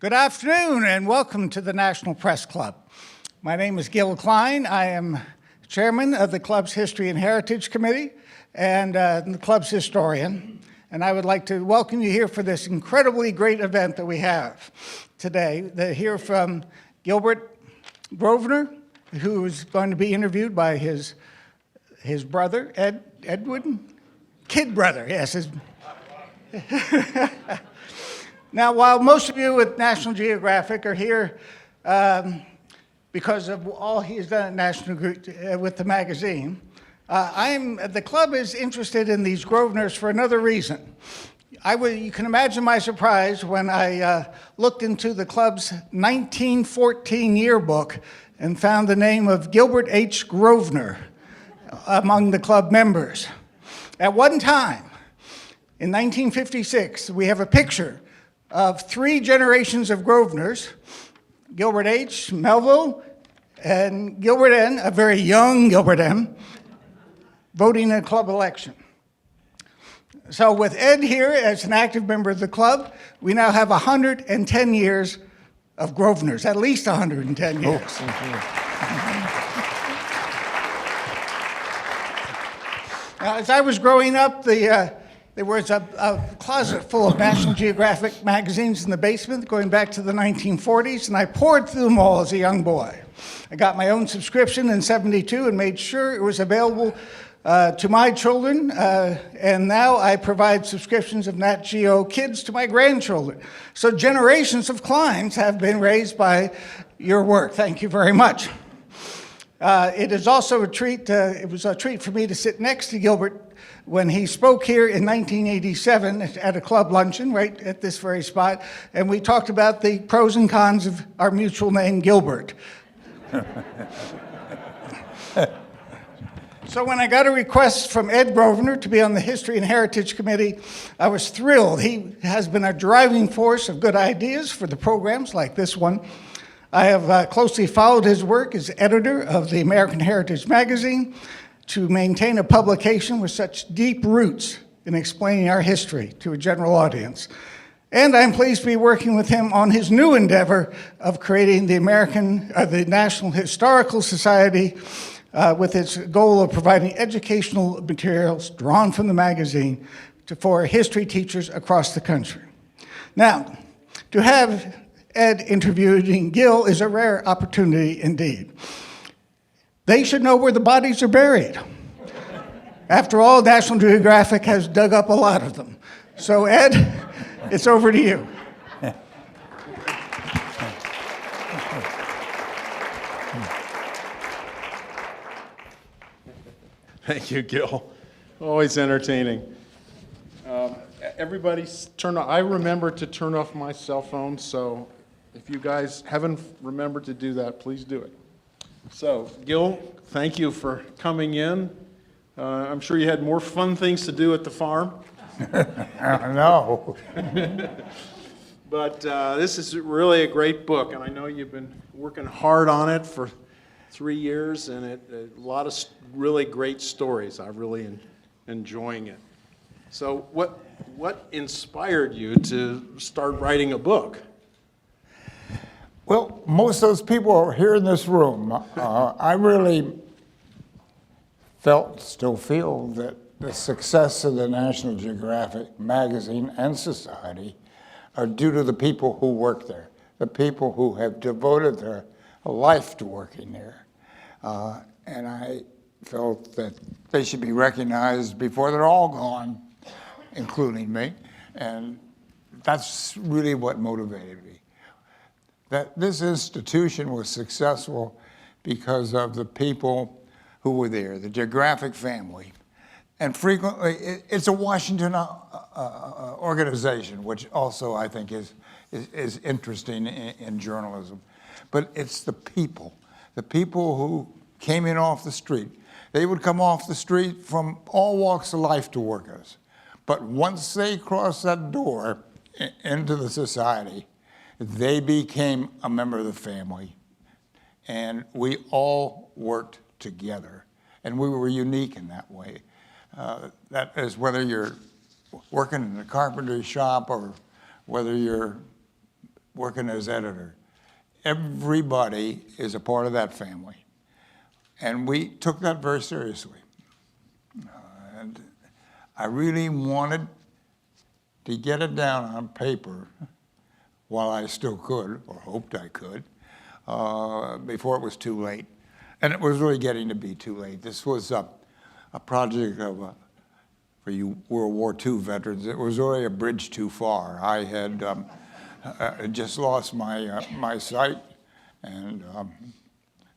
Good afternoon and welcome to the National Press Club. My name is Gil Klein. I am chairman of the club's History and Heritage Committee and the club's historian. And I would like to welcome you here for this incredibly great event that we have today. They're here from Gilbert, Grosvenor, who is going to be interviewed by his brother, Edward? Kid brother, yes. Now, while most of you with National Geographic are here because of all he's done at National with the magazine, the club is interested in these Grosvenors for another reason. You can imagine my surprise when I looked into the club's 1914 yearbook and found the name of Gilbert H. Grosvenor among the club members. At one time, in 1956, we have a picture of 3 generations of Grosvenors, Gilbert H., Melville, and Gilbert N., a very young Gilbert M., voting in a club election. So with Ed here as an active member of the club, we now have 110 years of Grosvenors, at least 110 years. Now, as I was growing up, there was a closet full of National Geographic magazines in the basement going back to the 1940s, and I poured through them all as a young boy. I got my own subscription in '72 and made sure it was available to my children, and now I provide subscriptions of Nat Geo Kids to my grandchildren. So generations of Kleins have been raised by your work. Thank you very much. It is also a treat, it was a treat for me to sit next to Gilbert when he spoke here in 1987 at a club luncheon right at this very spot, and we talked about the pros and cons of our mutual name, Gilbert. So when I got a request from Ed Grosvenor to be on the History and Heritage Committee, I was thrilled. He has been a driving force of good ideas for the programs like this one. I have closely followed his work as editor of the American Heritage magazine to maintain a publication with such deep roots in explaining our history to a general audience. And I'm pleased to be working with him on his new endeavor of creating the National Historical Society with its goal of providing educational materials drawn from the magazine for history teachers across the country. Now, to have Ed interviewing Gil is a rare opportunity indeed. They should know where the bodies are buried. After all, National Geographic has dug up a lot of them. So Ed, it's over to you. Thank you, Gil. Always entertaining. Everybody turn off. I remember to turn off my cell phone, so if you guys haven't remembered to do that, please do it. So, Gil, thank you for coming in. I'm sure you had more fun things to do at the farm. No. But this is really a great book, and I know you've been working hard on it for 3 years, and a lot of really great stories. I'm really enjoying it. So what inspired you to start writing a book? Well, most of those people are here in this room. I really still feel that the success of the National Geographic magazine and society are due to the people who work there, the people who have devoted their life to working there. And I felt that they should be recognized before they're all gone, including me. And that's really what motivated me. That this institution was successful because of the people who were there, the Geographic family. And frequently, it's a Washington organization, which also I think is interesting in journalism. But it's the people who came in off the street. They would come off the street from all walks of life to work us. But once they crossed that door into the society, they became a member of the family. And we all worked together. And we were unique in that way. That is whether you're working in a carpentry shop or whether you're working as editor. Everybody is a part of that family. And we took that very seriously. And I really wanted to get it down on paper while I still could, or hoped I could, before it was too late. And it was really getting to be too late. This was a project of, for you World War II veterans, it was really a bridge too far. I had just lost my sight, and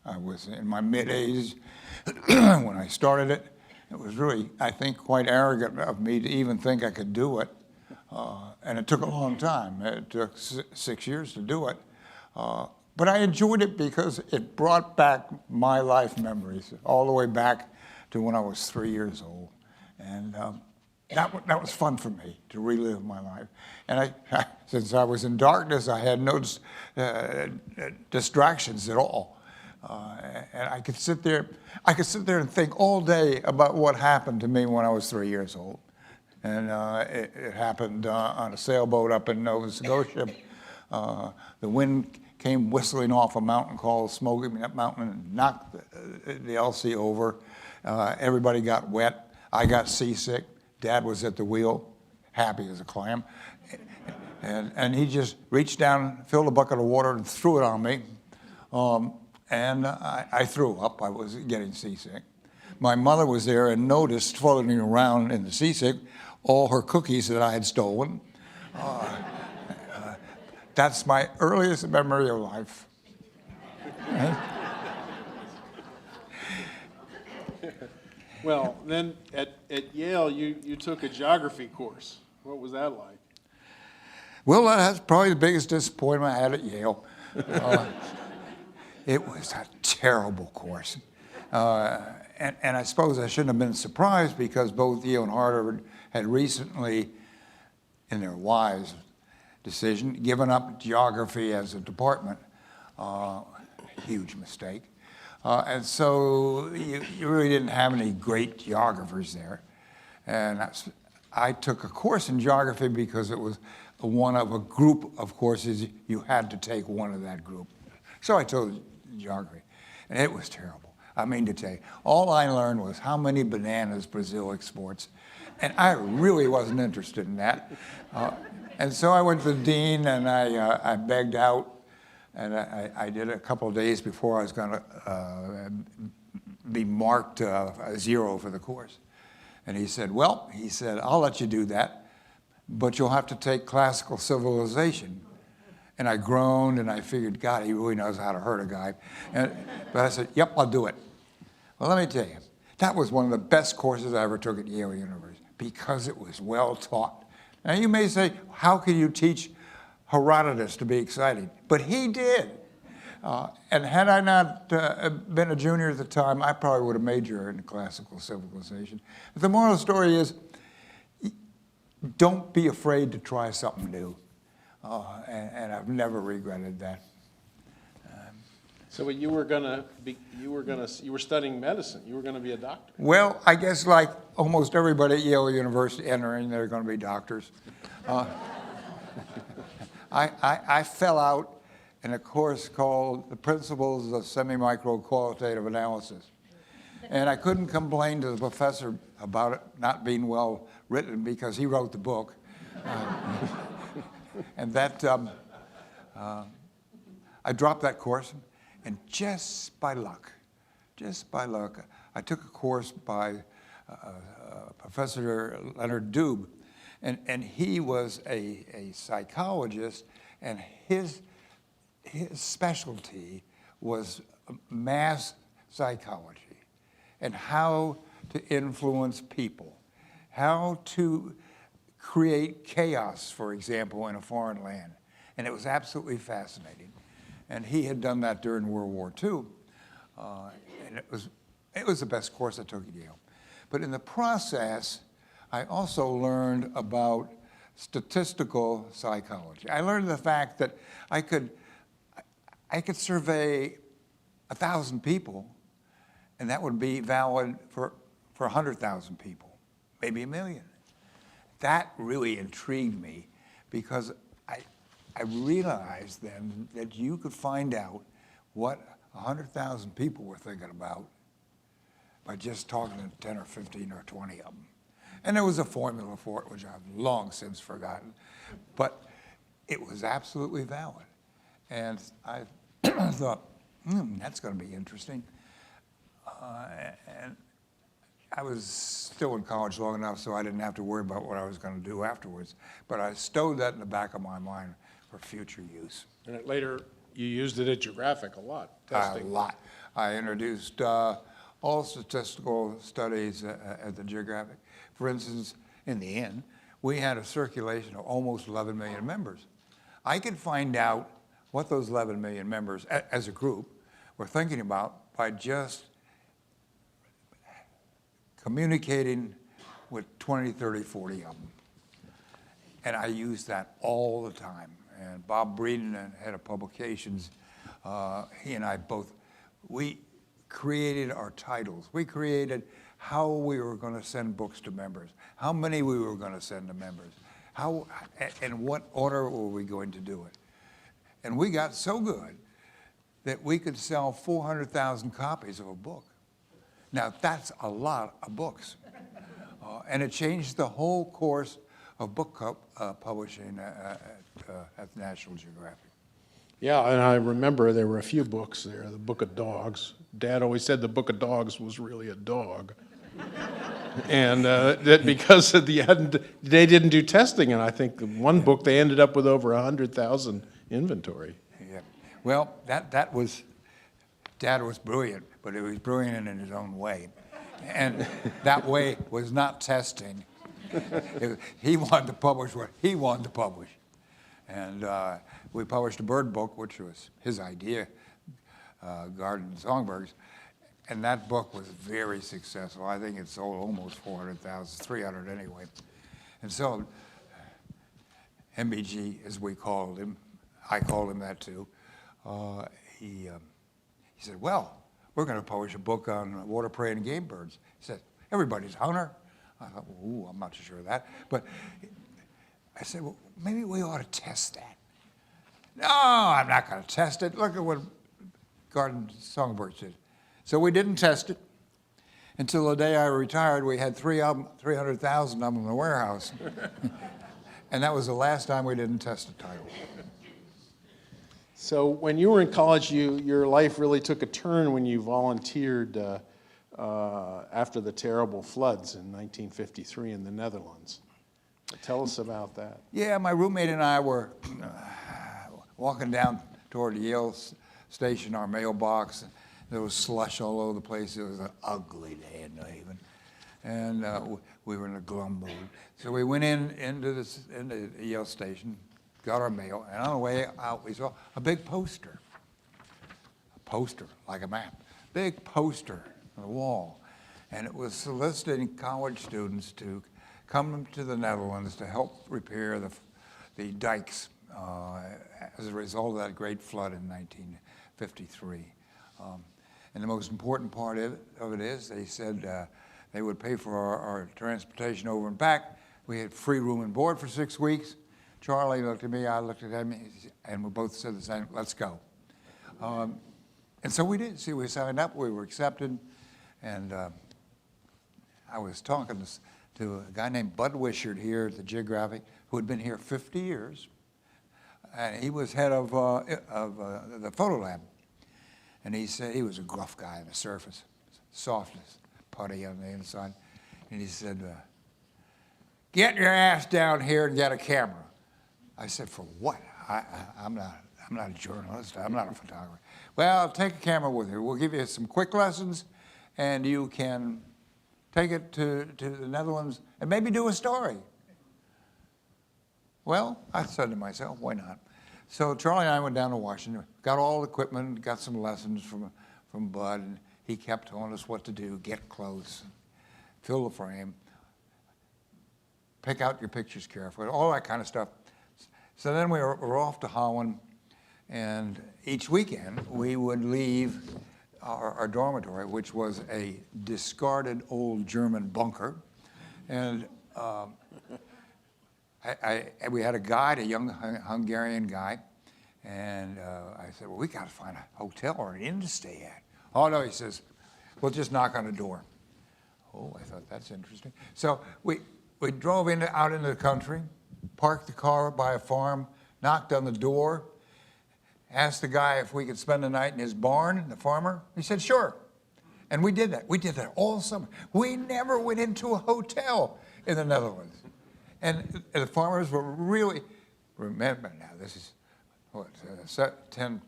I was in my mid-80s when I started it. It was really, I think, quite arrogant of me to even think I could do it. And it took a long time. It took 6 years to do it. But I enjoyed it because it brought back my life memories all the way back to when I was 3 years old. And that was fun for me, to relive my life. And since I was in darkness, I had no distractions at all. And I could sit there and think all day about what happened to me when I was 3 years old. And it happened on a sailboat up in Nova Scotia. The wind came whistling off a mountain called Smoky Mountain and knocked the LC over. Everybody got wet. I got seasick. Dad was at the wheel, happy as a clam. And he just reached down, filled a bucket of water, and threw it on me. And I threw up. I was getting seasick. My mother was there and noticed floating around in the seasick all her cookies that I had stolen. That's my earliest memory of life. Well, then at Yale, you took a geography course. What was that like? Well, that's probably the biggest disappointment I had at Yale. It was a terrible course. And I suppose I shouldn't have been surprised because both Yale and Harvard had recently, in their wise decision, given up geography as a department. Huge mistake. And so you really didn't have any great geographers there. And I took a course in geography because it was one of a group of courses. You had to take one of that group. So I chose geography, and it was terrible. I mean to tell you, all I learned was how many bananas Brazil exports, and I really wasn't interested in that. And so I went to the dean, and I begged out, and I did it a couple of days before I was going to be marked a 0 for the course. And he said, well, I'll let you do that, but you'll have to take classical civilization. And I groaned, and I figured, God, he really knows how to hurt a guy. But I said, yep, I'll do it. Well, let me tell you, that was one of the best courses I ever took at Yale University because it was well taught. Now, you may say, how can you teach Herodotus to be exciting? But he did. And had I not been a junior at the time, I probably would have majored in classical civilization. But the moral of the story is, don't be afraid to try something new. And I've never regretted that. So you were studying medicine. You were going to be a doctor. Well, I guess like almost everybody at Yale University entering, they're going to be doctors. I fell out in a course called The Principles of Semi-Micro Qualitative Analysis. And I couldn't complain to the professor about it not being well written because he wrote the book. And that, I dropped that course, and just by luck, I took a course by Professor Leonard Dube, and he was a psychologist, and his specialty was mass psychology and how to influence people, how to create chaos, for example, in a foreign land. And it was absolutely fascinating. And he had done that during World War II. And it was the best course I took at Yale. But in the process, I also learned about statistical psychology. I learned the fact that I could survey 1,000 people, and that would be valid for 100,000 people, maybe 1 million. That really intrigued me because I realized then that you could find out what 100,000 people were thinking about by just talking to 10 or 15 or 20 of them. And there was a formula for it, which I've long since forgotten, but it was absolutely valid. And I thought, that's going to be interesting. And I was still in college long enough so I didn't have to worry about what I was going to do afterwards. But I stowed that in the back of my mind for future use. And later, you used it at Geographic a lot, A testing. lot. I introduced all statistical studies at the Geographic. For instance, in the end, we had a circulation of almost 11 million members. I could find out what those 11 million members, as a group, were thinking about by just communicating with 20, 30, 40 of them. And I use that all the time. And Bob Breeden, head of publications, he and I both, we created our titles. We created how we were going to send books to members, how many we were going to send to members, how, and what order were we going to do it. And we got so good that we could sell 400,000 copies of a book. Now, that's a lot of books. And it changed the whole course of book publishing at the National Geographic. Yeah, and I remember there were a few books there, the Book of Dogs. Dad always said the Book of Dogs was really a dog. And that because at the end, they didn't do testing, and I think one book, they ended up with over 100,000 inventory. Yeah. Well, that was, Dad was brilliant, but he was brilliant in his own way. And that way was not testing. He wanted to publish what he wanted to publish. And we published a bird book, which was his idea, Garden Songbirds. And that book was very successful. I think it sold almost 400,000, 300 anyway. And so MBG, as we called him, I called him that too, he said, well, we're going to publish a book on water prey and game birds. He said, everybody's a hunter. I thought, ooh, I'm not so sure of that. But I said, well, maybe we ought to test that. No, I'm not going to test it. Look at what Garden Songbirds did. So we didn't test it. Until the day I retired, we had 300,000 of them in the warehouse. And that was the last time we didn't test a title. So when you were in college, your life really took a turn when you volunteered after the terrible floods in 1953 in the Netherlands. Tell us about that. Yeah, my roommate and I were walking down toward the Yale station, our mailbox. There was slush all over the place. It was an ugly day in New Haven. And we were in a glum mood. So we went into the Yale station, got our mail, and on the way out we saw a big poster. A poster, like a map. Big poster on the wall. And it was soliciting college students to come to the Netherlands to help repair the dikes as a result of that great flood in 1953. And the most important part of it is they said they would pay for our transportation over and back. We had free room and board for 6 weeks. Charlie looked at me, I looked at him, and we both said the same, let's go. And so we did. See, we signed up, we were accepted, and I was talking to a guy named Bud Wishart here at the Geographic, who had been here 50 years, and he was head of the photo lab. And he said, he was a gruff guy on the surface, soft as putty on the inside. And he said, get your ass down here and get a camera. I said, for what? I'm not a journalist, I'm not a photographer. Well, take a camera with you. We'll give you some quick lessons, and you can take it to the Netherlands and maybe do a story. Well, I said to myself, why not? So Charlie and I went down to Washington, got all the equipment, got some lessons from Bud, and he kept telling us what to do, get close, fill the frame, pick out your pictures carefully, all that kind of stuff. So then we were off to Holland, and each weekend we would leave our dormitory, which was a discarded old German bunker, and we had a guide, a young Hungarian guy, and I said, well, we got to find a hotel or an inn to stay at. Oh, no, he says, we'll just knock on the door. Oh, I thought that's interesting. So we drove out into the country, parked the car by a farm, knocked on the door, asked the guy if we could spend the night in his barn, the farmer. He said, sure. And we did that. We did that all summer. We never went into a hotel in the Netherlands. And the farmers were really, remember now, this is, what, 10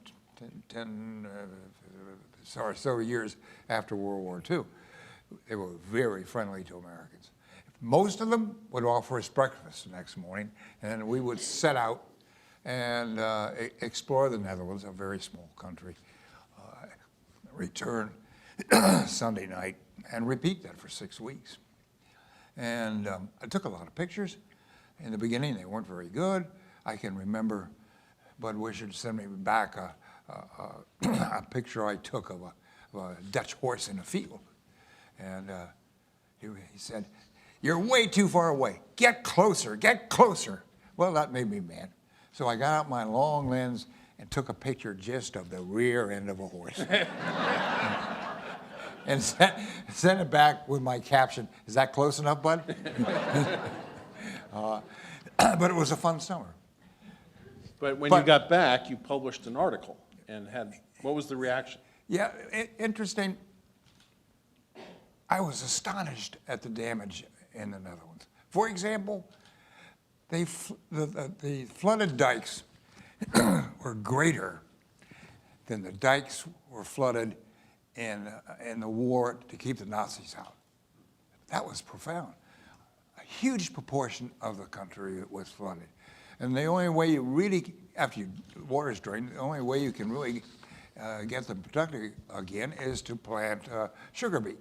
so years after World War II. They were very friendly to Americans. Most of them would offer us breakfast the next morning, and then we would set out and explore the Netherlands, a very small country, return Sunday night, and repeat that for 6 weeks. And I took a lot of pictures. In the beginning, they weren't very good. I can remember Bud Wishart sent me back a picture I took of a Dutch horse in a field. And he said, you're way too far away. Get closer, get closer. Well, that made me mad. So I got out my long lens and took a picture just of the rear end of a horse. And sent it back with my caption, is that close enough, Bud? But it was a fun summer. But when you got back, you published an article and what was the reaction? Yeah, interesting. I was astonished at the damage in the Netherlands. For example, the flooded dikes were greater than the dikes were flooded in the war to keep the Nazis out. That was profound. A huge proportion of the country was flooded. And the only way you really, after the water is drained, the only way you can really get them productive again is to plant sugar beet,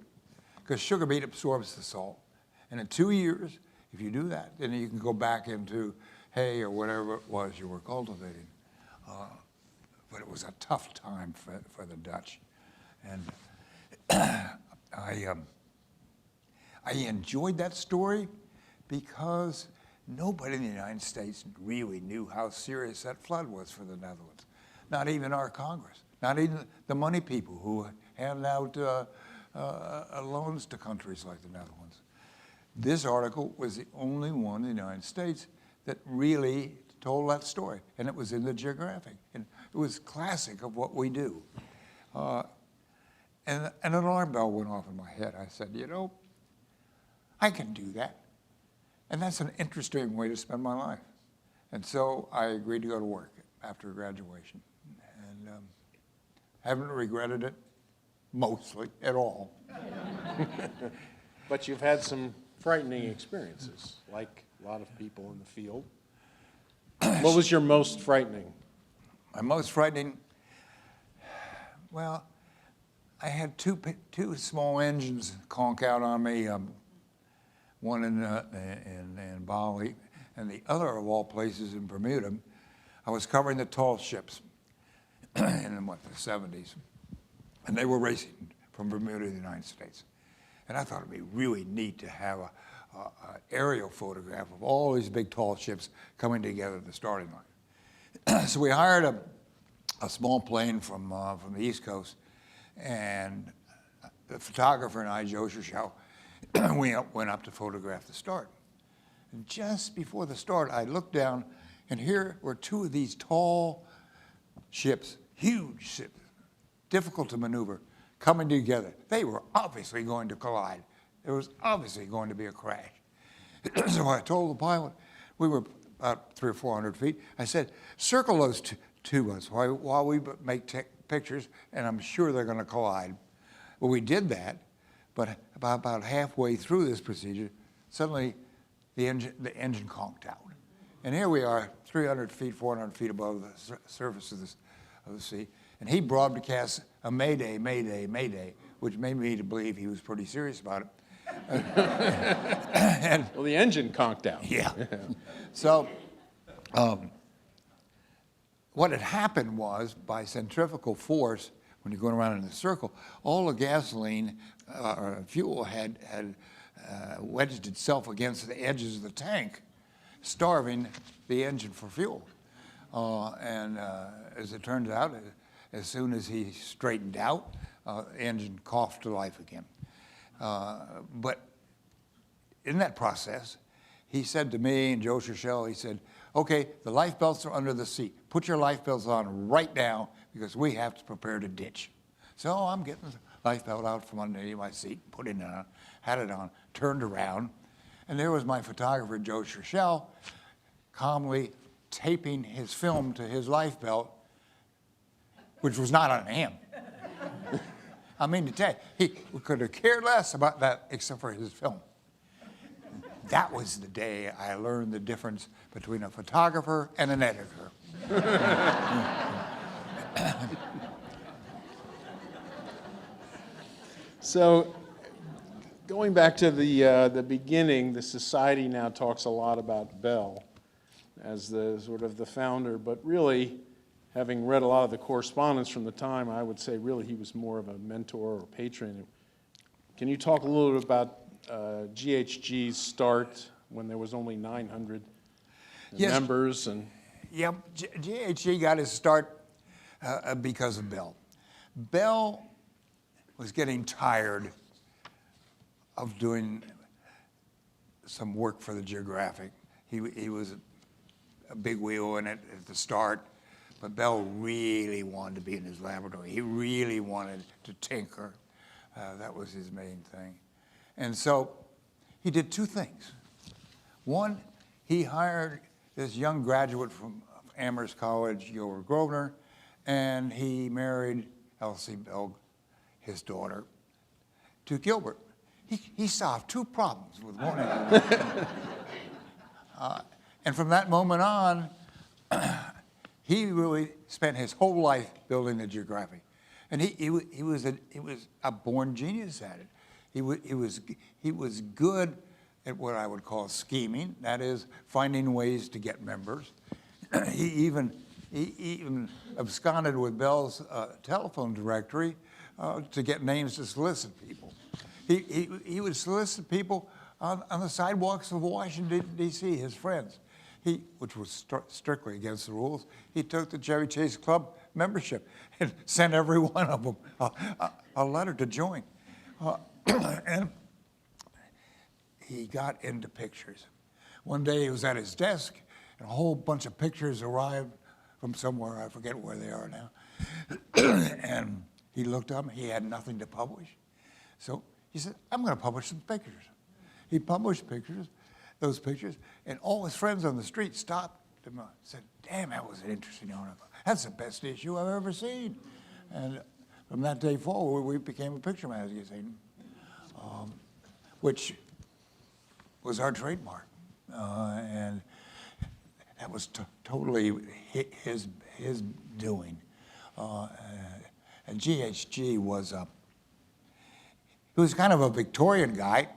because sugar beet absorbs the salt. And in 2 years, if you do that, then you can go back into hay or whatever it was you were cultivating. But it was a tough time for the Dutch. And I enjoyed that story because nobody in the United States really knew how serious that flood was for the Netherlands. Not even our Congress, not even the money people who hand out loans to countries like the Netherlands. This article was the only one in the United States that really told that story, and it was in the Geographic. And it was classic of what we do. And an alarm bell went off in my head. I said, you know, I can do that. And that's an interesting way to spend my life. And so I agreed to go to work after graduation. And haven't regretted it, mostly, at all. But you've had some frightening experiences, like a lot of people in the field. What was your most frightening? My most frightening, well, I had two small engines conk out on me, one in Bali, and the other, of all places, in Bermuda. I was covering the tall ships in the 70s, and they were racing from Bermuda to the United States. And I thought it'd be really neat to have an aerial photograph of all these big tall ships coming together at the starting line. So we hired a small plane from the East Coast, and the photographer and I, Joe Shishau, we went up to photograph the start. And just before the start, I looked down, and here were two of these tall ships, huge ships, difficult to maneuver, coming together. They were obviously going to collide. There was obviously going to be a crash. So I told the pilot, we were about 300 or 400 feet, I said, circle those to us while we make pictures, and I'm sure they're going to collide. Well, we did that, but about halfway through this procedure, suddenly the engine conked out. And here we are, 300 feet, 400 feet above the surface of the sea, and he broadcast a mayday, mayday, mayday, which made me to believe he was pretty serious about it. Well, the engine conked out. Yeah. So what had happened was, by centrifugal force, when you're going around in a circle, all the gasoline or fuel had wedged itself against the edges of the tank. starving the engine for fuel. And as it turns out, as soon as he straightened out, the engine coughed to life again. But in that process, he said to me and Joe Shishel, he said, okay, the life belts are under the seat. Put your life belts on right now because we have to prepare to ditch. So I'm getting the life belt out from underneath my seat, put it on, had it on, turned around, and there was my photographer, Joe Shishel, calmly taping his film to his life belt, which was not on him. I mean to tell you, he could have cared less about that except for his film. That was the day I learned the difference between a photographer and an editor. So, going back to the beginning, the society now talks a lot about Bell as the sort of the founder, but really, having read a lot of the correspondence from the time, I would say really he was more of a mentor or patron. Can you talk a little bit about GHG's start when there was only 900 members? And yeah, GHG got his start because of Bell. Bell was getting tired of doing some work for the Geographic. He was a big wheel in it at the start, but Bell really wanted to be in his laboratory. He really wanted to tinker. That was his main thing. And so he did two things. One, he hired this young graduate from Amherst College, Gilbert Grosvenor, and he married Elsie Bell, his daughter, to Gilbert. He solved two problems with one. And from that moment on, he really spent his whole life building the Geographic. And he was a born genius at it. He was good at what I would call scheming, that is, finding ways to get members. He even absconded with Bell's telephone directory to get names to solicit people. He would solicit people on the sidewalks of Washington, D.C., his friends. Which was strictly against the rules, he took the Chevy Chase Club membership and sent every one of them a letter to join. And he got into pictures. One day he was at his desk, and a whole bunch of pictures arrived from somewhere, I forget where they are now. And he looked up, he had nothing to publish. So he said, I'm going to publish some pictures. He published those pictures, and all his friends on the street stopped him and said, damn, that was an interesting article. That's the best issue I've ever seen. And from that day forward, we became a picture magazine, which was our trademark. And that was totally his doing. And GHG was he was kind of a Victorian guy,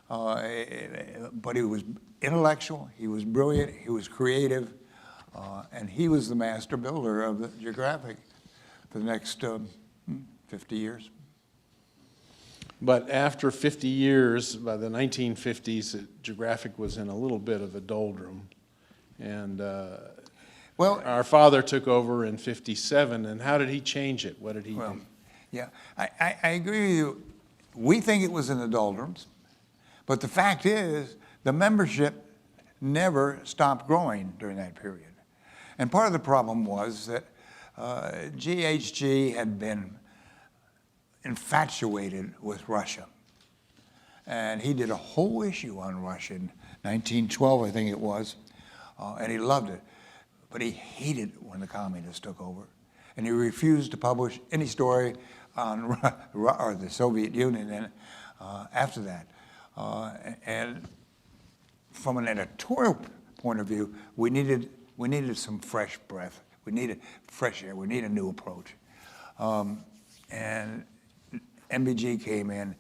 but he was intellectual, he was brilliant, he was creative, and he was the master builder of the Geographic for the next 50 years. But after 50 years, by the 1950s, Geographic was in a little bit of a doldrum. And well, our father took over in 57, and how did he change it? What did he do? Yeah, I agree with you. We think it was in the doldrums, but the fact is the membership never stopped growing during that period. And part of the problem was that GHG had been infatuated with Russia. And he did a whole issue on Russia in 1912, I think it was, and he loved it. But he hated it when the communists took over. And he refused to publish any story on or the Soviet Union after that. And from an editorial point of view, we needed some fresh breath. We needed fresh air. We needed a new approach. And MBG came in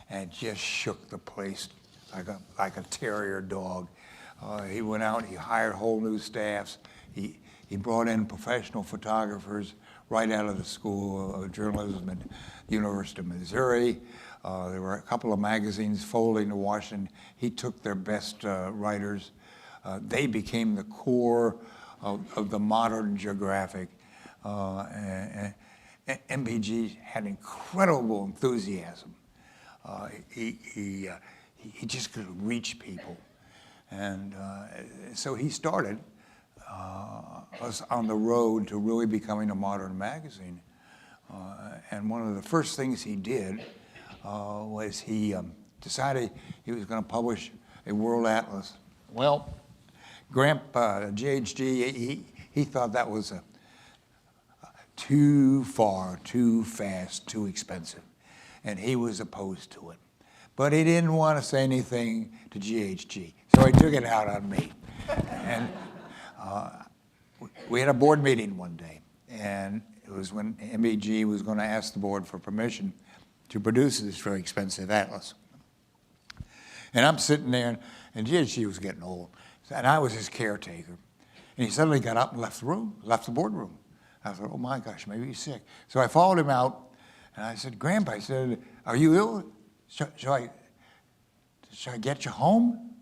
and just shook the place like a terrier dog. He went out, he hired whole new staffs. He brought in professional photographers right out of the School of Journalism at the University of Missouri. There were a couple of magazines folding to Washington. He took their best writers they became the core of the modern Geographic. And MBG had incredible enthusiasm. He just could reach people. And so he started us on the road to really becoming a modern magazine. And one of the first things he did was he decided he was going to publish a world atlas. Well, Grandpa, GHG, he thought that was too far, too fast, too expensive, and he was opposed to it. But he didn't want to say anything to GHG, so he took it out on me. And we had a board meeting one day, and it was when MBG was going to ask the board for permission to produce this very expensive atlas. And I'm sitting there, and GHG was getting old, and I was his caretaker. And he suddenly got up and left the room, left the boardroom. I thought, oh my gosh, maybe he's sick. So I followed him out, and I said, Grandpa, I said, are you ill? Shall I get you home?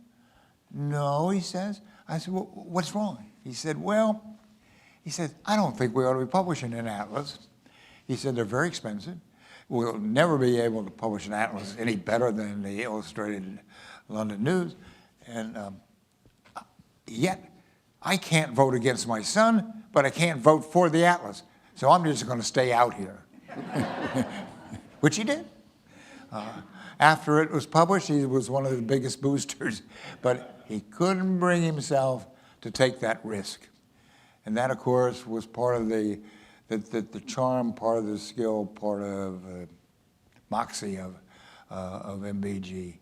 No, he says. I said, well, what's wrong? He said, I don't think we ought to be publishing an atlas. He said, they're very expensive. We'll never be able to publish an atlas any better than the Illustrated London News. And yet, I can't vote against my son, but I can't vote for the atlas. So I'm just going to stay out here, which he did. After it was published, he was one of the biggest boosters, but he couldn't bring himself to take that risk. And that, of course, was part of the charm, part of the skill, part of moxie of MBG.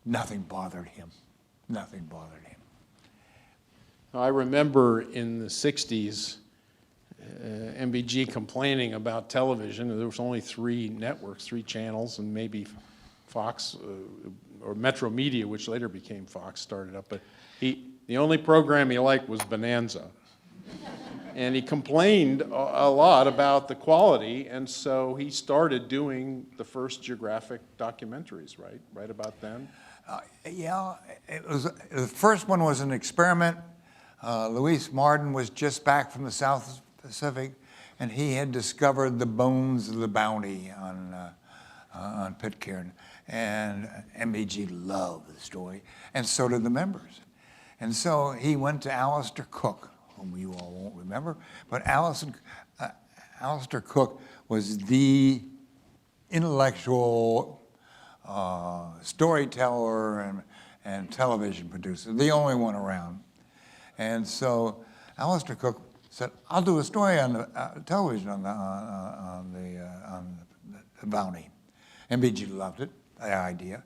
Nothing bothered him. Nothing bothered him. I remember in the 60s, MBG complaining about television. There was only 3 networks, 3 channels, and maybe Fox or Metro Media, which later became Fox, started up. But the only program he liked was Bonanza. And he complained a lot about the quality, and so he started doing the first Geographic documentaries, right about then? Yeah, the first one was an experiment. Luis Martin was just back from the South Pacific, and he had discovered the bones of the bounty on Pitcairn. And MBG loved the story, and so did the members. And so he went to Alistair Cook, whom you all won't remember, but Alistair Cook was the intellectual storyteller and television producer, the only one around. And so Alistair Cook said, I'll do a story on the television on the bounty. MBG loved it, the idea.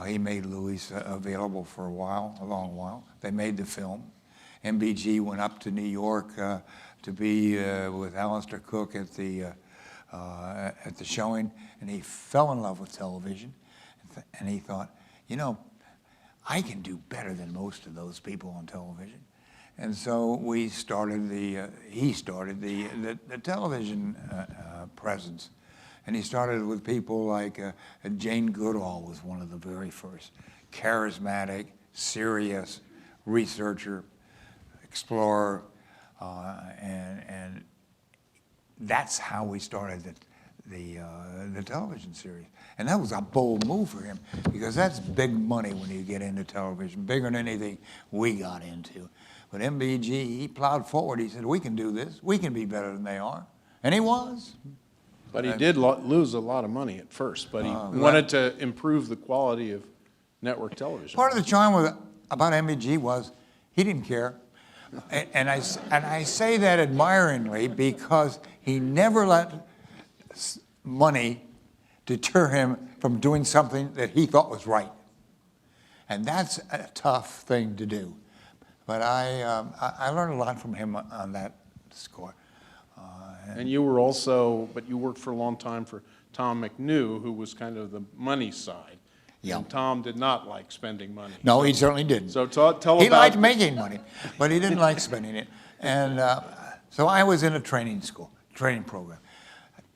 He made Louis available for a long while. They made the film. MBG went up to New York to be with Alistair Cook at the showing, and he fell in love with television. And he thought, you know, I can do better than most of those people on television. And so he started the television presence. And he started with people like Jane Goodall was one of the very first. Charismatic, serious researcher, explorer, and that's how we started the television series. And that was a bold move for him, because that's big money when you get into television, bigger than anything we got into. But MBG, he plowed forward. He said, we can do this. We can be better than they are. And he was. But he did lose a lot of money at first, but he wanted to improve the quality of network television. Part of the charm about MBG was he didn't care. And I say that admiringly, because he never let money deter him from doing something that he thought was right. And that's a tough thing to do. But I learned a lot from him on that score. And you were also, but you worked for a long time for Tom McNew, who was kind of the money side. Yeah. And Tom did not like spending money. No, he certainly didn't. So tell He about... liked making money, but he didn't like spending it. And so I was in a training program.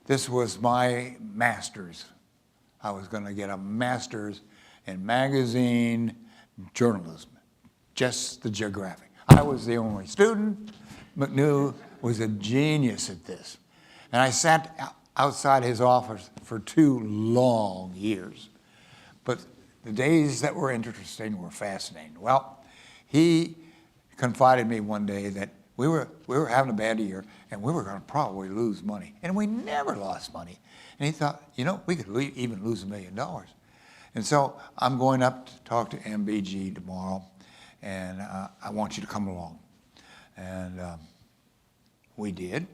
This was my master's. I was going to get a master's in magazine journalism, just the Geographic. I was the only student. McNew was a genius at this. And I sat outside his office for 2 long years. But the days that were interesting were fascinating. Well, he confided me one day that we were having a bad year, and we were going to probably lose money. And we never lost money. And he thought, you know, we could even lose $1 million. And so I'm going up to talk to MBG tomorrow, and I want you to come along. And we did,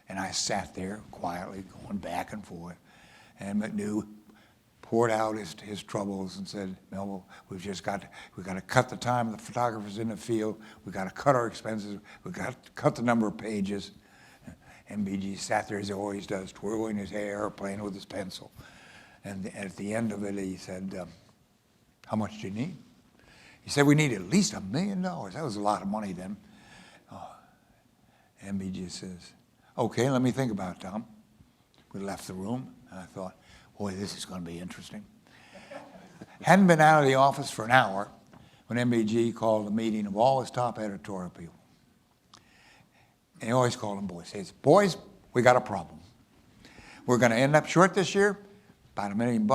and I sat there quietly going back and forth. And McNew poured out his troubles and said, Melville, we've got to cut the time the photographers in the field. We've got to cut our expenses. We've got to cut the number of pages. MBG sat there as he always does, twirling his hair, playing with his pencil. And at the end of it, he said, how much do you need? He said, we need at least $1 million. That was a lot of money then. MBG says, okay, let me think about it, Tom. We left the room, and I thought, boy, this is going to be interesting. Hadn't been out of the office for an hour when MBG called a meeting of all his top editorial people. And he always called them boys. He says, boys, we got a problem. We're going to end up short this year, about $1 million.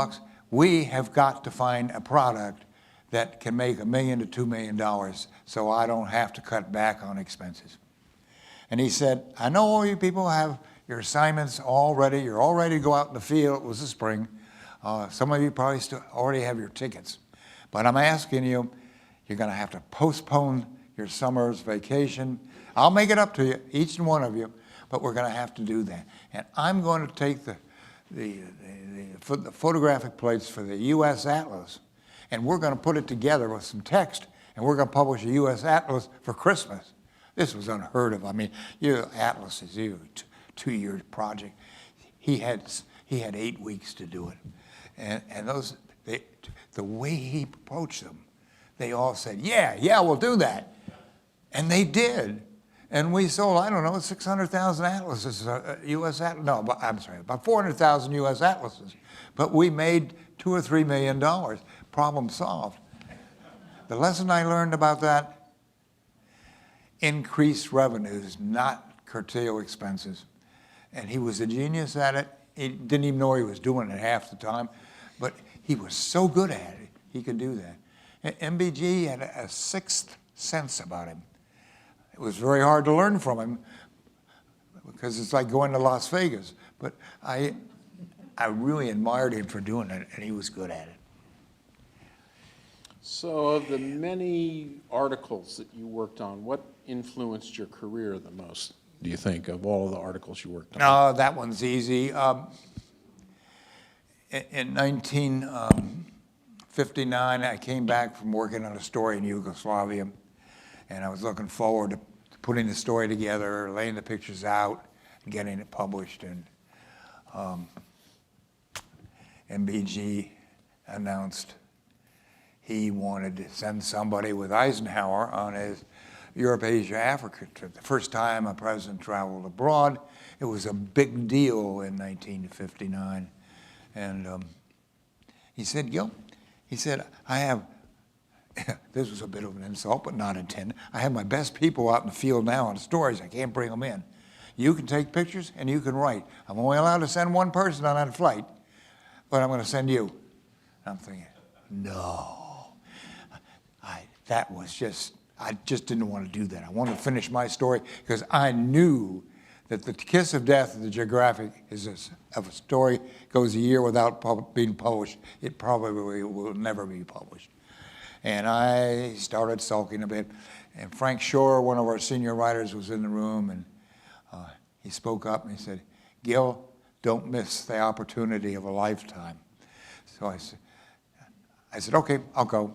We have got to find a product that can make $1 million to $2 million so I don't have to cut back on expenses. And he said, I know all you people have your assignments all ready. You're all ready to go out in the field. It was the spring. Some of you probably already have your tickets. But I'm asking you, you're going to have to postpone your summer's vacation. I'll make it up to you, each and one of you, but we're going to have to do that. And I'm going to take the photographic plates for the U.S. Atlas, and we're going to put it together with some text, and we're going to publish a U.S. Atlas for Christmas. This was unheard of. I mean, Atlas is a 2-year project. He had 8 weeks to do it. And the way he approached them, they all said, yeah, we'll do that. And they did. And we sold, I don't know, 600,000 atlases, U.S. Atlas, no, I'm sorry, about 400,000 U.S. atlases. But we made $2 or $3 million. Problem solved. The lesson I learned about that, increase revenues, not curtail expenses. And he was a genius at it. He didn't even know he was doing it half the time, but he was so good at it, he could do that. And MBG had a sixth sense about him. It was very hard to learn from him because it's like going to Las Vegas. But I really admired him for doing it, and he was good at it. So of the many articles that you worked on, what influenced your career the most, do you think, of all the articles you worked on? No, that one's easy. In 1959, I came back from working on a story in Yugoslavia, and I was looking forward to putting the story together, laying the pictures out, and getting it published. And MBG announced he wanted to send somebody with Eisenhower on his Europe, Asia, Africa trip. The first time a president traveled abroad. It was a big deal in 1959. And he said, Gil, he said, I have, this was a bit of an insult, but not intended. I have my best people out in the field now on stories. I can't bring them in. You can take pictures and you can write. I'm only allowed to send one person on that flight, but I'm going to send you. And I'm thinking, no. I just didn't want to do that. I wanted to finish my story because I knew that the kiss of death of the Geographic is if a story goes a year without being published, it probably will never be published. And I started sulking a bit. And Frank Shore, one of our senior writers, was in the room, and he spoke up and he said, Gil, don't miss the opportunity of a lifetime. So I said, okay, I'll go.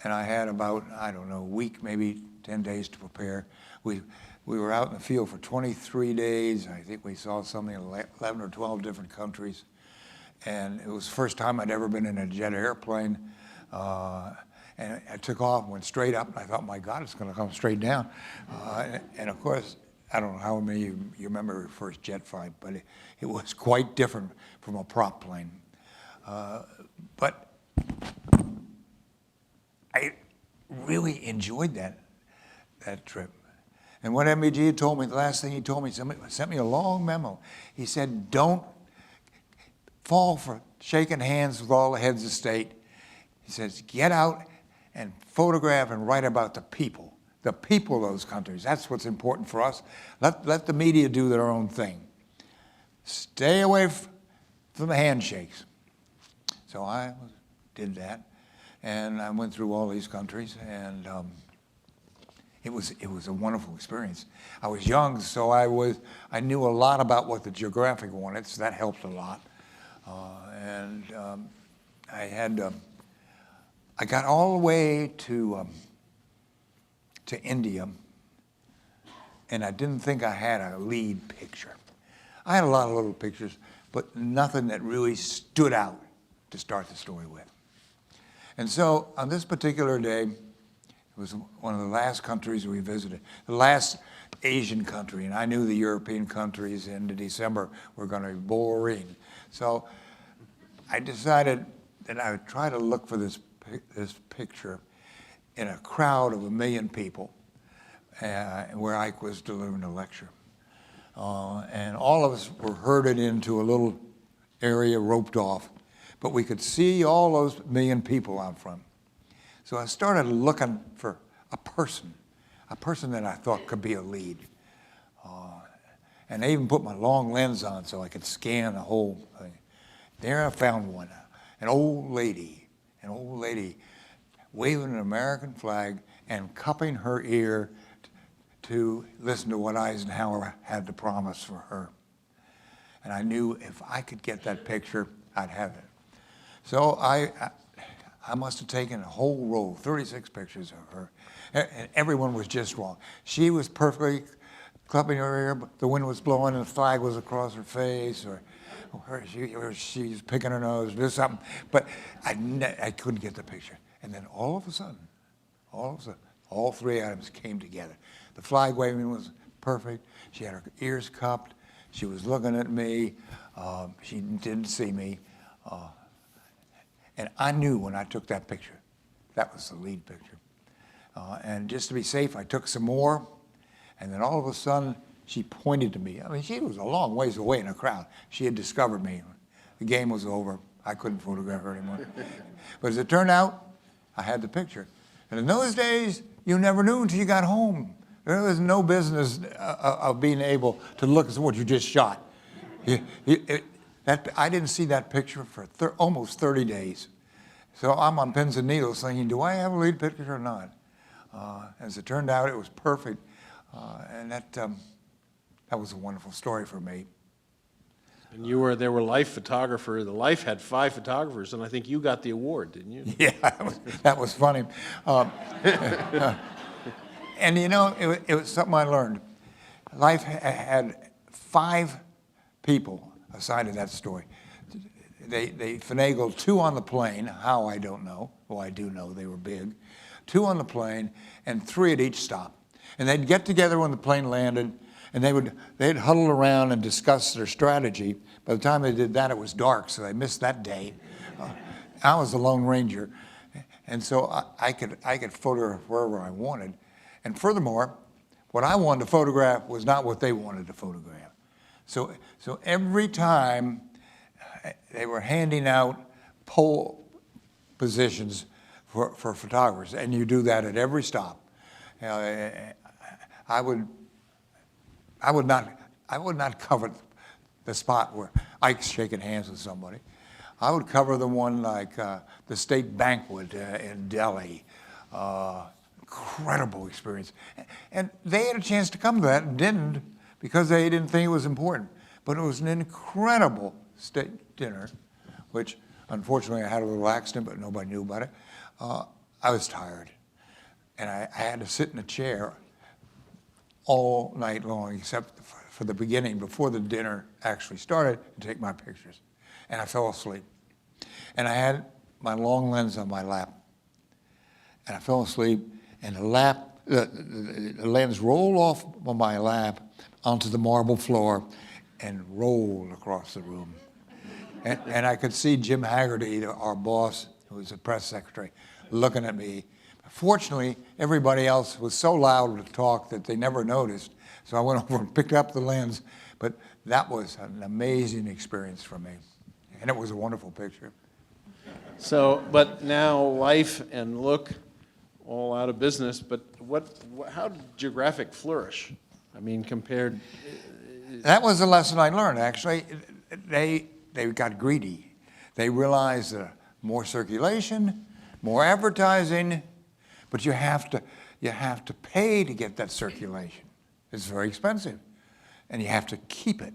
And I had about, I don't know, a week, maybe 10 days to prepare. We were out in the field for 23 days. I think we saw something in 11 or 12 different countries. And it was the first time I'd ever been in a jet airplane. And I took off and went straight up. And I thought, my God, it's going to come straight down. And of course, I don't know how many of you remember your first jet flight, but it was quite different from a prop plane. But I really enjoyed that trip. And what MBG had told me, the last thing he told me, sent me a long memo. He said, don't fall for shaking hands with all the heads of state. He says, get out and photograph and write about the people of those countries. That's what's important for us. Let the media do their own thing. Stay away from the handshakes. So I did that, and I went through all these countries, and it was a wonderful experience. I was young, so I knew a lot about what the Geographic wanted, so that helped a lot. I got all the way to India, and I didn't think I had a lead picture. I had a lot of little pictures, but nothing that really stood out to start the story with. And so on this particular day, it was one of the last countries we visited, the last Asian country, and I knew the European countries in December were going to be boring. So I decided that I would try to look for this picture in a crowd of 1 million people where Ike was delivering a lecture. And all of us were herded into a little area roped off, but we could see all those 1 million people out front. So I started looking for a person that I thought could be a lead. And I even put my long lens on so I could scan the whole thing. There I found one, an old lady waving an American flag and cupping her ear to listen to what Eisenhower had to promise for her. And I knew if I could get that picture, I'd have it. So I must have taken a whole roll, 36 pictures of her. And everyone was just wrong. She was perfectly cupping her ear, but the wind was blowing and the flag was across her face, or she was picking her nose, or something. But I couldn't get the picture. And then all of a sudden, all three items came together. The flag waving was perfect. She had her ears cupped. She was looking at me. She didn't see me. And I knew when I took that picture, that was the lead picture. And just to be safe, I took some more. And then all of a sudden, she pointed to me. I mean, she was a long ways away in a crowd. She had discovered me. The game was over. I couldn't photograph her anymore. But as it turned out, I had the picture. And in those days, you never knew until you got home. There was no business of being able to look at what you just shot. I didn't see that picture for almost 30 days. So I'm on pins and needles thinking, do I have a lead picture or not? As it turned out, it was perfect. And that was a wonderful story for me. And there were Life photographer. The Life had 5 photographers, and I think you got the award, didn't you? Yeah, that was funny. And you know, it was something I learned. Life had 5 people assigned to that story. They finagled 2 on the plane, how I don't know. Well, I do know they were big. 2 on the plane and 3 at each stop. And they'd get together when the plane landed, and they'd huddle around and discuss their strategy. By the time they did that, it was dark, so they missed that day. I was the Lone Ranger, and so I could photograph wherever I wanted. And furthermore, what I wanted to photograph was not what they wanted to photograph. So every time they were handing out pole positions for photographers, and you do that at every stop. I would not cover the spot where Ike's shaking hands with somebody. I would cover the one like the state banquet in Delhi. Incredible experience. And they had a chance to come to that and didn't because they didn't think it was important. But it was an incredible state dinner, which unfortunately I had a little accident, but nobody knew about it. I was tired. And I had to sit in a chair all night long, except for the beginning, before the dinner actually started, to take my pictures. And I fell asleep. And I had my long lens on my lap. And I fell asleep, and the lens rolled off of my lap onto the marble floor and rolled across the room. And I could see Jim Haggerty, our boss, who was the press secretary, looking at me. My Fortunately, everybody else was so loud to talk that they never noticed. So I went over and picked up the lens. But that was an amazing experience for me. And it was a wonderful picture. So, but now Life and Look, all out of business, but how did Geographic flourish? I mean, compared, That was a lesson I learned, actually. They got greedy. They realized that more circulation, more advertising, but you have to pay to get that circulation. It's very expensive, and you have to keep it.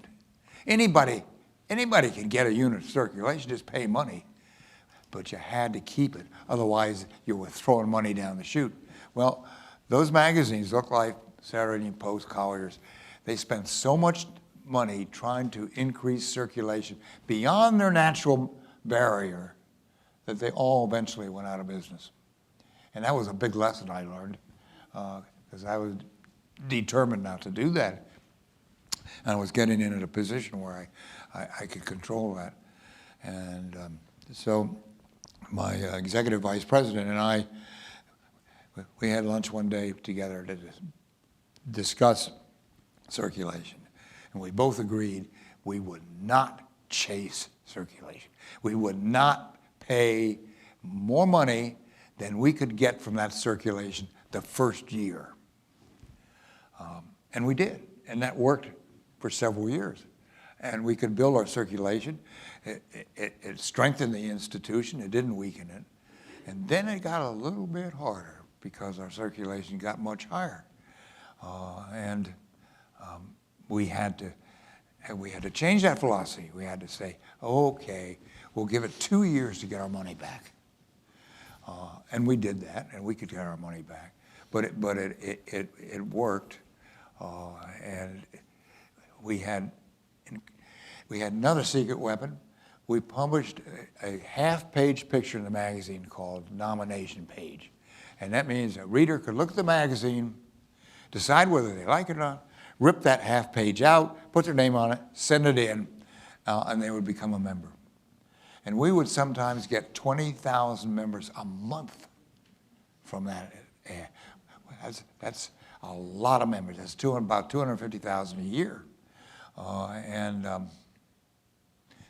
Anybody can get a unit of circulation, just pay money, but you had to keep it. Otherwise, you were throwing money down the chute. Well, those magazines, Look, Life, Saturday Evening Post, Collier's, they spent so much money trying to increase circulation beyond their natural barrier that they all eventually went out of business. And that was a big lesson I learned, because I was determined not to do that. And I was getting in a position where I could control that. And so my executive vice president and I, we had lunch one day together to discuss circulation. And we both agreed we would not chase circulation. We would not pay more money than we could get from that circulation the first year. And we did, and that worked for several years. And we could build our circulation. It strengthened the institution, it didn't weaken it. And then it got a little bit harder because our circulation got much higher. And we had to change that philosophy. We had to say, okay, we'll give it 2 years to get our money back. And we did that, and we could get our money back. But it worked, and we had another secret weapon. We published a half-page picture in the magazine called Nomination Page. And that means a reader could look at the magazine, decide whether they like it or not, rip that half page out, put their name on it, send it in, and they would become a member. And we would sometimes get 20,000 members a month from that. That's a lot of members. That's about 250,000 a year. And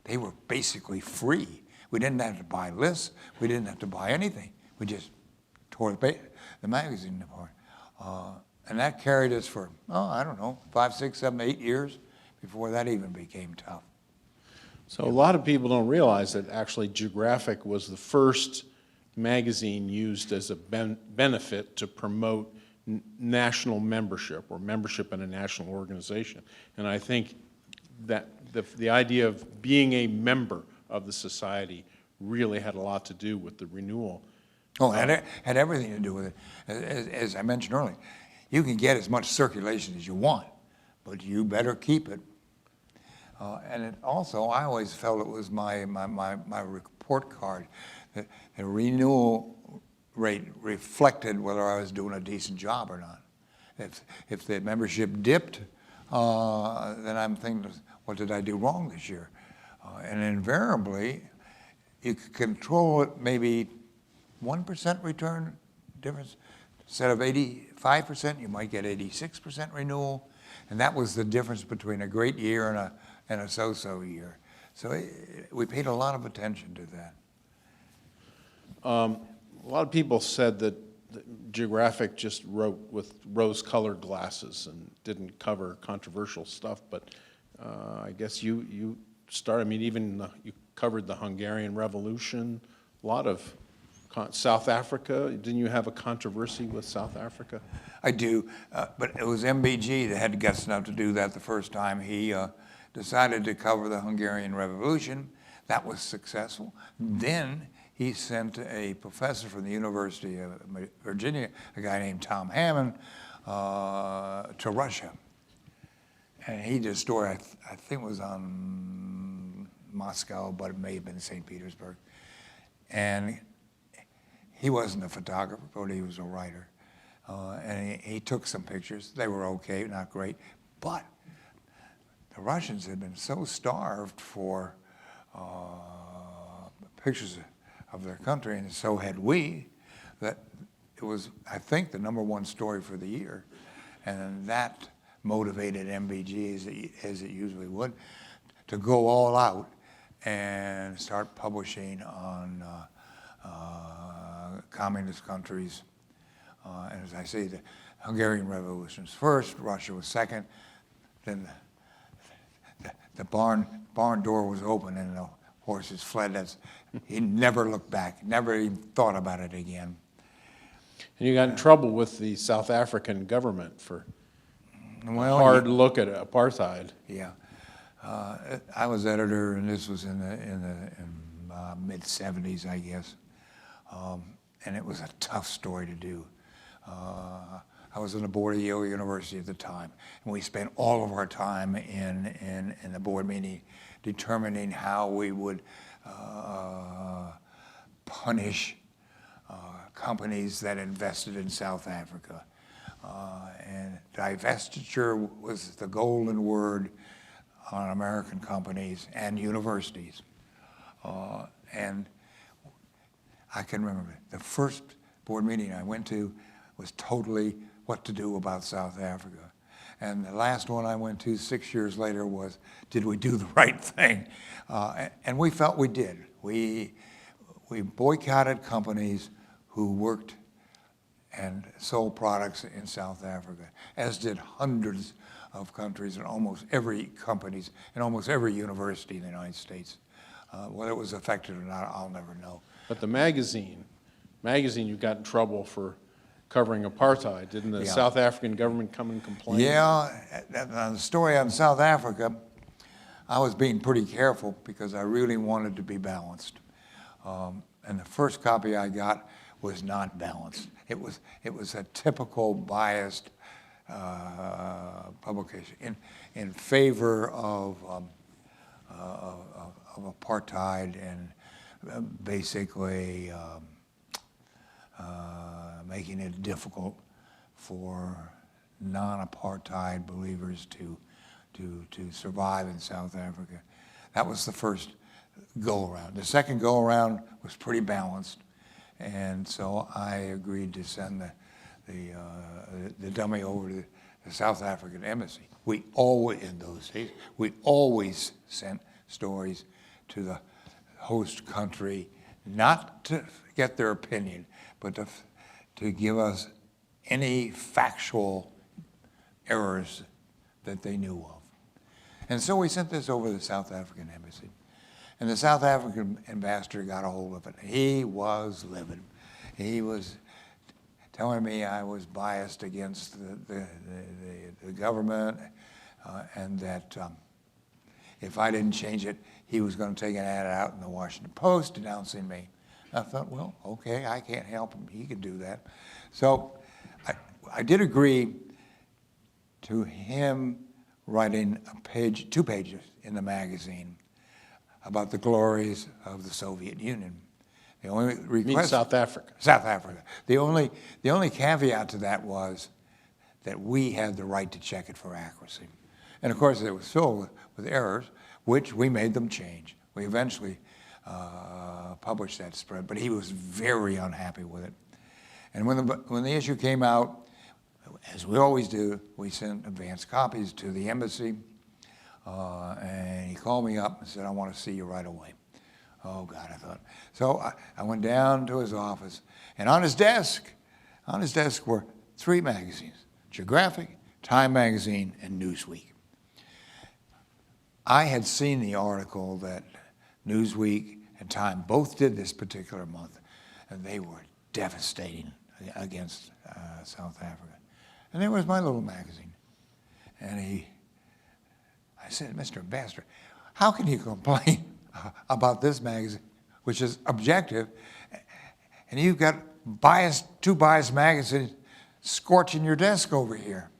they were basically free. We didn't have to buy lists. We didn't have to buy anything. We just tore the magazine apart. And that carried us for, I don't know, 5, 6, 7, 8 years before that even became tough. so a lot of people don't realize that actually Geographic was the first magazine used as a benefit to promote national membership or membership in a national organization. And I think that the idea of being a member of the society really had a lot to do with the renewal. Oh, it had everything to do with it. As I mentioned earlier, you can get as much circulation as you want, but you better keep it. And it also, I always felt it was my report card, that the renewal rate reflected whether I was doing a decent job or not. If the membership dipped, then I'm thinking, what did I do wrong this year? And invariably, you could control it maybe 1% return difference. Instead of 85%, you might get 86% renewal. And that was the difference between a great year and a so-so year. So we paid a lot of attention to that. A lot of people said that Geographic just wrote with rose-colored glasses and didn't cover controversial stuff, but I guess you started, I mean, even you covered the Hungarian Revolution, a lot of South Africa. Didn't you have a controversy with South Africa? I do, but it was MBG that had guts enough to do that the first time. He decided to cover the Hungarian Revolution. That was successful. Then he sent a professor from the University of Virginia, a guy named Tom Hammond, to Russia. And he did a story, I think it was on Moscow, but it may have been St. Petersburg. And he wasn't a photographer, but he was a writer. And he took some pictures. They were okay, not great. But the Russians had been so starved for pictures of their country, and so had we, that it was, I think, the #1 story for the year. And that motivated MBG, as it usually would, to go all out and start publishing on communist countries. And as I say, the Hungarian Revolution was first, Russia was second, then the barn door was open and the horses fled. He never looked back, never even thought about it again. And you got in trouble with the South African government for a Well, hard look at apartheid. yeah. I was editor, and this was in the mid-'70s, I guess. And it was a tough story to do. I was on the board of Yale University at the time, and we spent all of our time in the board meeting determining how we would punish companies that invested in South Africa. And divestiture was the golden word on American companies and universities. And I can remember the first board meeting I went to was totally what to do about South Africa. And the last one I went to 6 years later was, did we do the right thing? And we felt we did. We boycotted companies who worked and sold products in South Africa, as did hundreds of countries and almost every companies and almost every university in the United States. Whether it was affected or not, I'll never know. But the magazine, you got in trouble for covering apartheid. Didn't the Yeah. South African government come and complain? Yeah, on the story on South Africa, I was being pretty careful because I really wanted to be balanced. And the first copy I got was not balanced. It was a typical biased publication in favor of apartheid and basically making it difficult for non-apartheid believers to survive in South Africa. That was the first go-around. The second go-around was pretty balanced, and so I agreed to send the dummy over to the South African embassy. We always, in those days, we always sent stories to the host country, not to get their opinion, but to give us any factual errors that they knew of. And so we sent this over to the South African embassy. And the South African ambassador got a hold of it. He was livid. He was telling me I was biased against the government and that if I didn't change it, he was going to take an ad out in the Washington Post denouncing me. I thought, well, okay, I can't help him. He can do that. So I did agree to him writing two pages in the magazine about the glories of the Soviet Union. The only request, You mean South Africa? South Africa. The only caveat to that was that we had the right to check it for accuracy. And of course, it was filled with errors, which we made them change. We eventually published that spread, but he was very unhappy with it. And when the issue came out, as we always do, we sent advance copies to the embassy, and he called me up and said, I want to see you right away. Oh, God, I thought. So I went down to his office, and on his desk were 3 magazines, Geographic, Time Magazine, and Newsweek. I had seen the article that Newsweek and Time both did this particular month, and they were devastating against South Africa. And there was my little magazine. And I said, Mr. Ambassador, how can you complain about this magazine, which is objective, and you've got two biased magazines scorching your desk over here?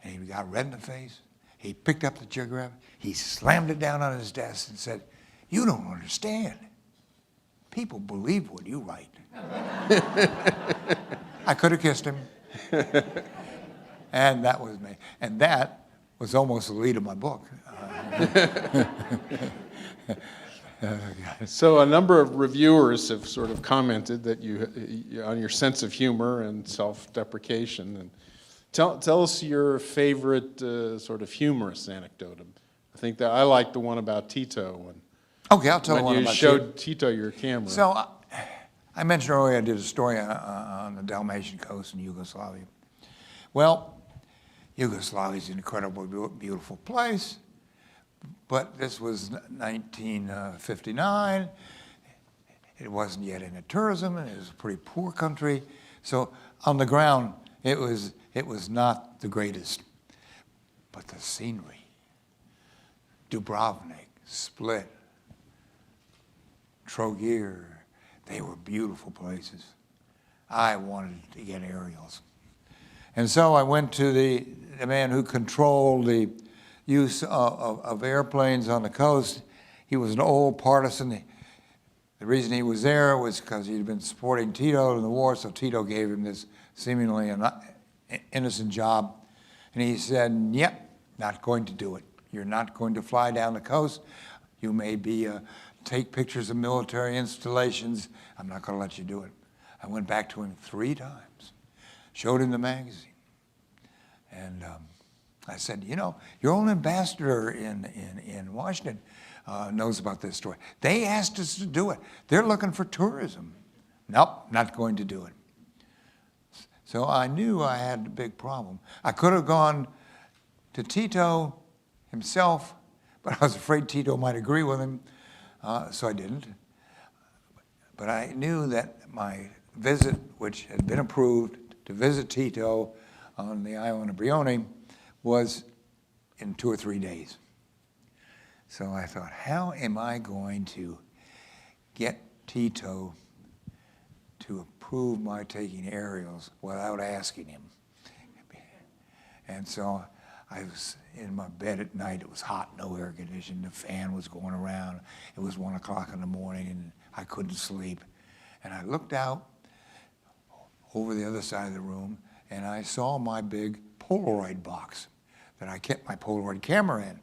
And he got red in the face. He picked up the Geographic. He slammed it down on his desk and said, you don't understand. People believe what you write. I could have kissed him. And that was me. And that was almost the lead of my book. So a number of reviewers have sort of commented that on your sense of humor and self-deprecation. And tell us your favorite sort of humorous anecdote. I think that I like the one about Tito. Okay, I'll tell you one when you about showed Tito your camera. So I mentioned earlier I did a story on the Dalmatian coast in Yugoslavia. Well, Yugoslavia is an incredibly beautiful place, but this was 1959. It wasn't yet into tourism, and it was a pretty poor country. So on the ground, it was not the greatest. But the scenery, Dubrovnik, Split, Trogir, they were beautiful places. I wanted to get aerials. And so I went to the man who controlled the use of airplanes on the coast. He was an old partisan. The reason he was there was because he'd been supporting Tito in the war, so Tito gave him this seemingly innocent job. And he said, yep, not going to do it. You're not going to fly down the coast. You may take pictures of military installations. I'm not going to let you do it. I went back to him 3 times, showed him the magazine. And I said, you know, your own ambassador in Washington knows about this story. They asked us to do it. They're looking for tourism. Nope, not going to do it. So I knew I had a big problem. I could have gone to Tito himself, but I was afraid Tito might agree with him, so I didn't. But I knew that my visit, which had been approved to visit Tito on the island of Brioni, was in 2 or 3 days. So I thought, how am I going to get Tito to approve my taking aerials without asking him? And so I was in my bed at night. It was hot, no air conditioning. The fan was going around. It was 1 o'clock in the morning, and I couldn't sleep. And I looked out over the other side of the room, and I saw my big Polaroid box that I kept my Polaroid camera in.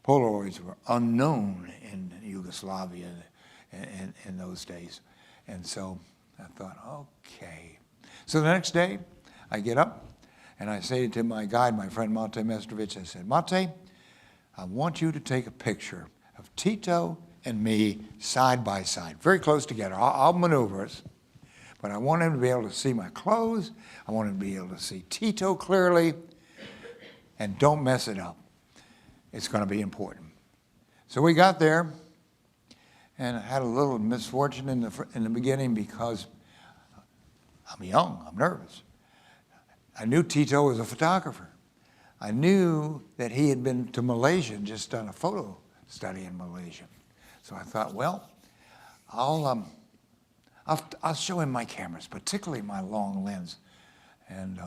Polaroids were unknown in Yugoslavia in those days. And so I thought, okay. So the next day, I get up, and I say to my guide, my friend Mate Mestrovic, I said, Mate, I want you to take a picture of Tito and me side by side, very close together. I'll maneuver us, but I want him to be able to see my clothes. I want him to be able to see Tito clearly, and don't mess it up. It's going to be important. So we got there, and I had a little misfortune in the beginning because I'm young, I'm nervous. I knew Tito was a photographer. I knew that he had been to Malaysia and just done a photo study in Malaysia. So I thought, well, I'll show him my cameras, particularly my long lens. And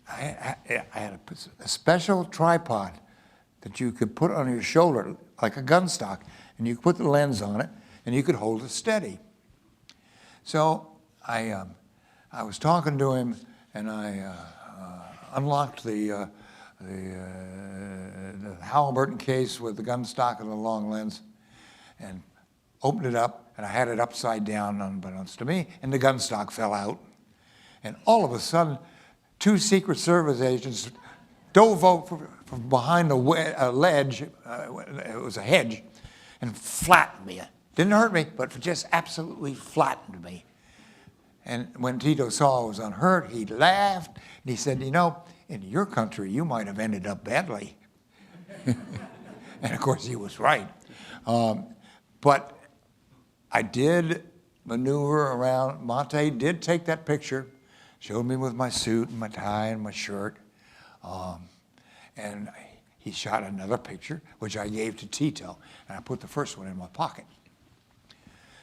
I had a special tripod that you could put on your shoulder, like a gun stock, and you could put the lens on it, and you could hold it steady. So I was talking to him, and I unlocked the Halliburton case with the gun stock and the long lens, and opened it up, and I had it upside down, unbeknownst to me, and the gun stock fell out. And all of a sudden, 2 Secret Service agents dove out from behind a ledge, it was a hedge, and flattened me. Didn't hurt me, but just absolutely flattened me. And when Tito saw I was unhurt, he laughed, and he said, you know, in your country, you might have ended up badly. And of course, he was right. But I did maneuver around. Mate did take that picture, showed me with my suit and my tie and my shirt. And he shot another picture, which I gave to Tito, and I put the first one in my pocket.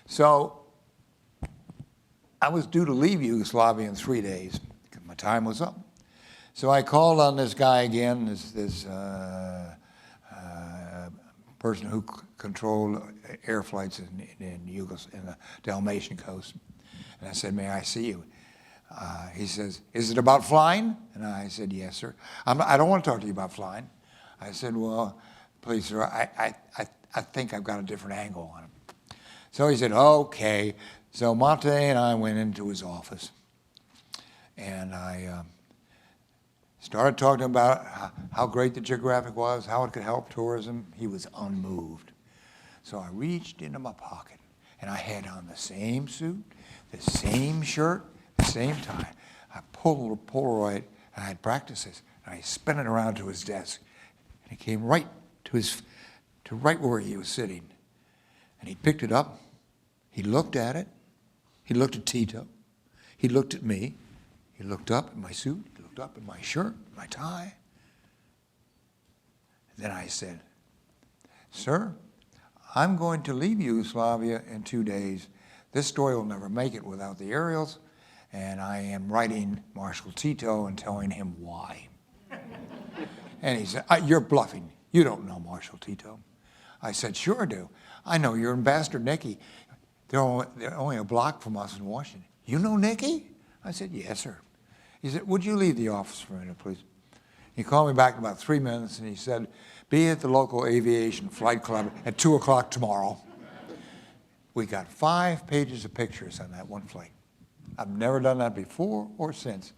So I was due to leave Yugoslavia in 3 days, because my time was up. So I called on this guy again, this person who controlled air flights in the Dalmatian coast. And I said, may I see you? He says, is it about flying? And I said, yes, sir. I don't want to talk to you about flying. I said, well, please, sir, I think I've got a different angle on it. So he said, okay. So Monte and I went into his office, and I started talking about how great the Geographic was, how it could help tourism. He was unmoved. So I reached into my pocket, and I had on the same suit, the same shirt, the same tie. I pulled a Polaroid, and I had practiced this, and I spun it around to his desk, and it came right to right where he was sitting. And he picked it up, he looked at it, he looked at Tito, he looked at me, he looked up at my suit, he looked up at my shirt, my tie. And then I said, sir, I'm going to leave Yugoslavia in 2 days. This story will never make it without the aerials, and I am writing Marshal Tito and telling him why. And he said, you're bluffing. You don't know Marshal Tito. I said, sure I do. I know your ambassador, Nicky. They're only a block from us in Washington. You know Nicky? I said, yes, sir. He said, would you leave the office for a minute, please? He called me back in about 3 minutes, and he said, be at the local aviation flight club at 2 o'clock tomorrow. We got 5 pages of pictures on that one flight. I've never done that before or since.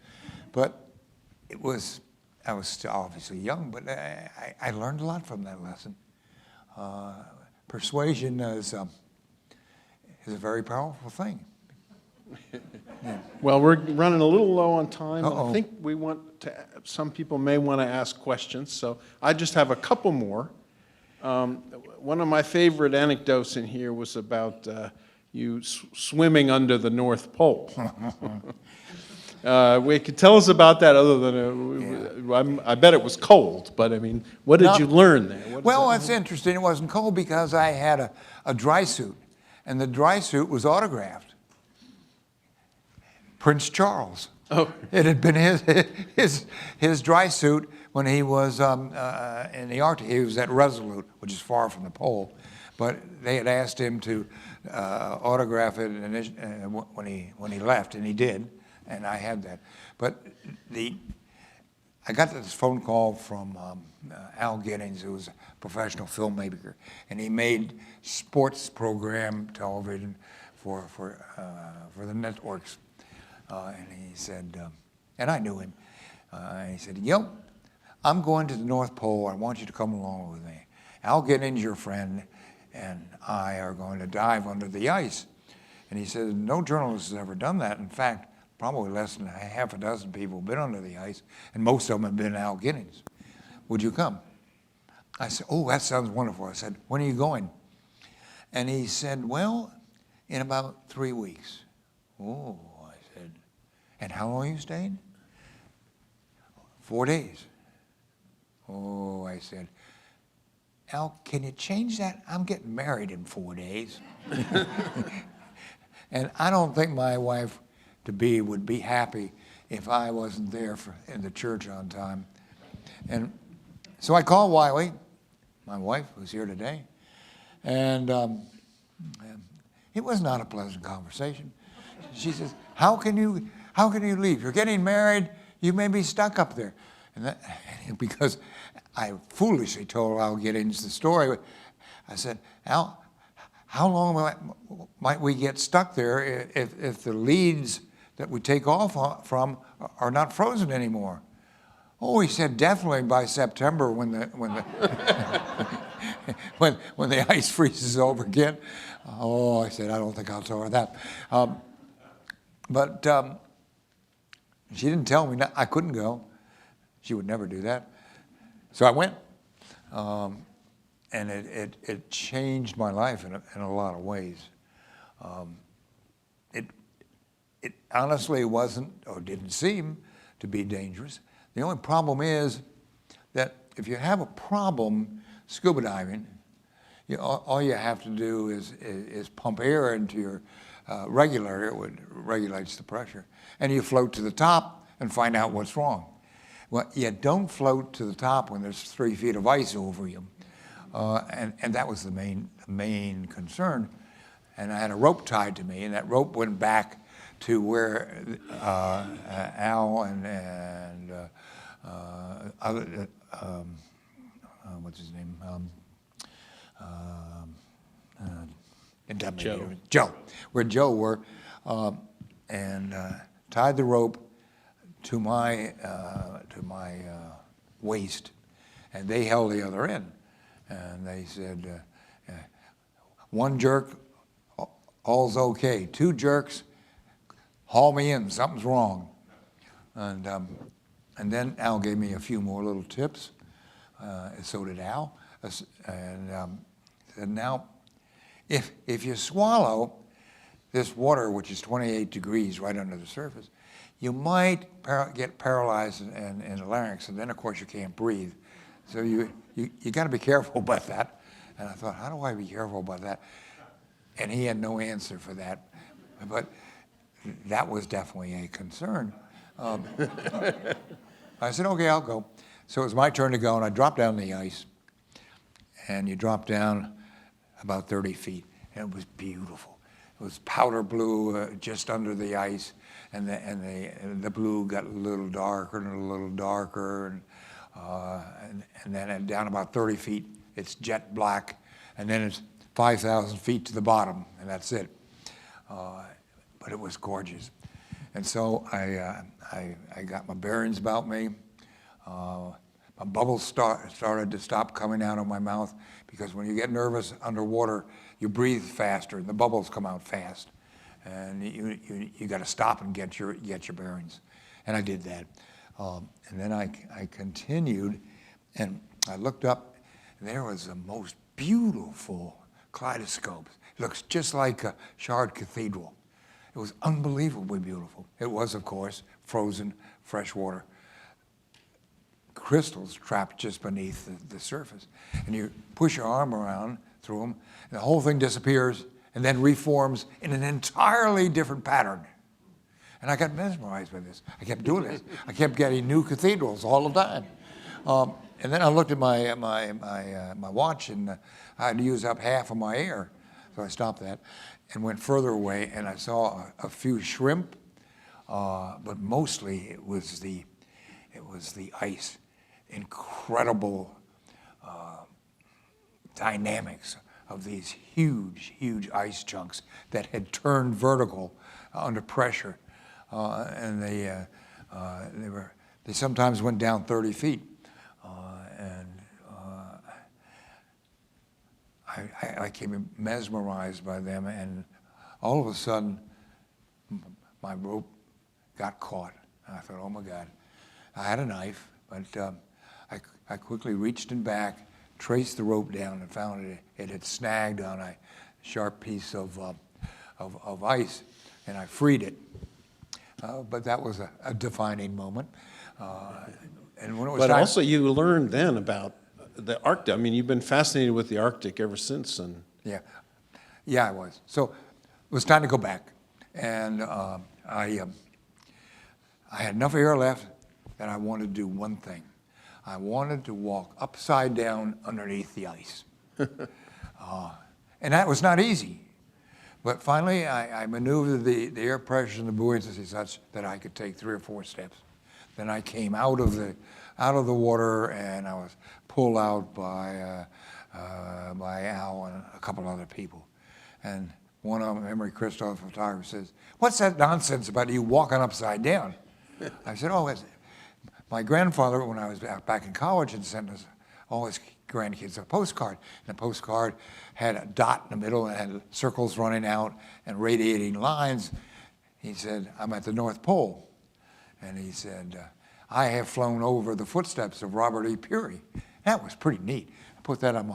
But I was still obviously young, but I learned a lot from that lesson. Persuasion is a very powerful thing. Yeah. Well, we're running a little low on time. Uh-oh. I think some people may want to ask questions, so I just have a couple more. One of my favorite anecdotes in here was about you swimming under the North Pole. Tell us about that, other than I bet it was cold, but I mean, what did you learn there? Well, it's interesting. It wasn't cold because I had a dry suit, and the dry suit was autographed. Prince Charles. Oh. It had been his dry suit when he was in the Arctic. He was at Resolute, which is far from the pole, but they had asked him to autograph it when he left, and he did, and I had that. But I got this phone call from Al Giddings, who was a professional filmmaker, and he made sports program television for the networks. And he said, and I knew him, he said, I'm going to the North Pole. I want you to come along with me. Al Giddings, your friend, and I are going to dive under the ice. And he said, no journalist has ever done that. In fact, probably less than half a dozen people have been under the ice, and most of them have been Al Giddings. Would you come? I said, oh, that sounds wonderful. I said, when are you going? And he said, well, in about 3 weeks. Oh, I said, and how long are you staying? 4 days. Oh, I said, Al, can you change that? I'm getting married in 4 days. And I don't think my wife-to-be would be happy if I wasn't there in the church on time. And so I called Wiley, my wife, who's here today, and it was not a pleasant conversation. She says, how can you leave? You're getting married, you may be stuck up there. And because I foolishly told Al Giddings the story, I said, Al, how long might we get stuck there if the leads that we take off from are not frozen anymore? Oh, he said, definitely by September when the when the ice freezes over again. Oh, I said, I don't think I'll tell her that. But she didn't tell me I couldn't go. She would never do that. So I went, and it changed my life in a lot of ways. It honestly wasn't, or didn't seem to be dangerous. The only problem is that if you have a problem scuba diving, all you have to do is pump air into your regulator, which regulates the pressure, and you float to the top and find out what's wrong. Well, you don't float to the top when there's 3 feet of ice over you, and that was the main concern. And I had a rope tied to me, and that rope went back to where Al and other, what's his name? it doesn't make any difference. Joe, where Joe were, and tied the rope to my waist, and they held the other end. And they said, one jerk, all's okay. Two jerks, haul me in, something's wrong. And then Al gave me a few more little tips. So did Al. And said, now, if you swallow this water, which is 28 degrees right under the surface, you might get paralyzed in the larynx, and then of course you can't breathe. So you got to be careful about that. And I thought, how do I be careful about that? And he had no answer for that, but that was definitely a concern. I said, okay, I'll go. So it was my turn to go, and I dropped down the ice, and you drop down about 30 feet, and it was beautiful. It was powder blue just under the ice, and the blue got a little darker and a little darker, and then down about 30 feet, it's jet black, and then it's 5,000 feet to the bottom, and that's it. But it was gorgeous. And so I got my bearings about me. My bubbles started to stop coming out of my mouth, because when you get nervous underwater, you breathe faster, and the bubbles come out fast. And you got to stop and get your bearings. And I did that. And then I continued, and I looked up, and there was the most beautiful kaleidoscope. It looks just like a shard cathedral. It was unbelievably beautiful. It was, of course, frozen freshwater crystals trapped just beneath the surface. And you push your arm around through them, and the whole thing disappears and then reforms in an entirely different pattern. And I got mesmerized by this. I kept doing this. I kept getting new cathedrals all the time. And then I looked at my watch, and I had used up half of my air. So I stopped that and went further away, and I saw a few shrimp, but mostly it was the ice. Incredible dynamics of these huge ice chunks that had turned vertical under pressure, and they sometimes went down 30 feet, and I became mesmerized by them, and all of a sudden my rope got caught. And I thought, oh my God. I had a knife, but I quickly reached in back, traced the rope down, and found it had snagged on a sharp piece of ice, and I freed it. But that was a defining moment. And when it was But time, also you learned then about the Arctic. I mean, you've been fascinated with the Arctic ever since. And yeah, I was. So it was time to go back, and I had enough air left that I wanted to do one thing. I wanted to walk upside down underneath the ice. And that was not easy. But finally, I maneuvered the air pressure and the buoyancy such that I could take 3 or 4 steps. Then I came out of the water, and I was pulled out by Al and a couple other people. And one of them, Emery Christoph, the photographer, says, "What's that nonsense about you walking upside down?" I said, "Oh, my grandfather, when I was back in college, had sent us all his grandkids a postcard. And the postcard had a dot in the middle and had circles running out and radiating lines. He said, I'm at the North Pole. And he said, I have flown over the footsteps of Robert E. Peary. That was pretty neat. I put that on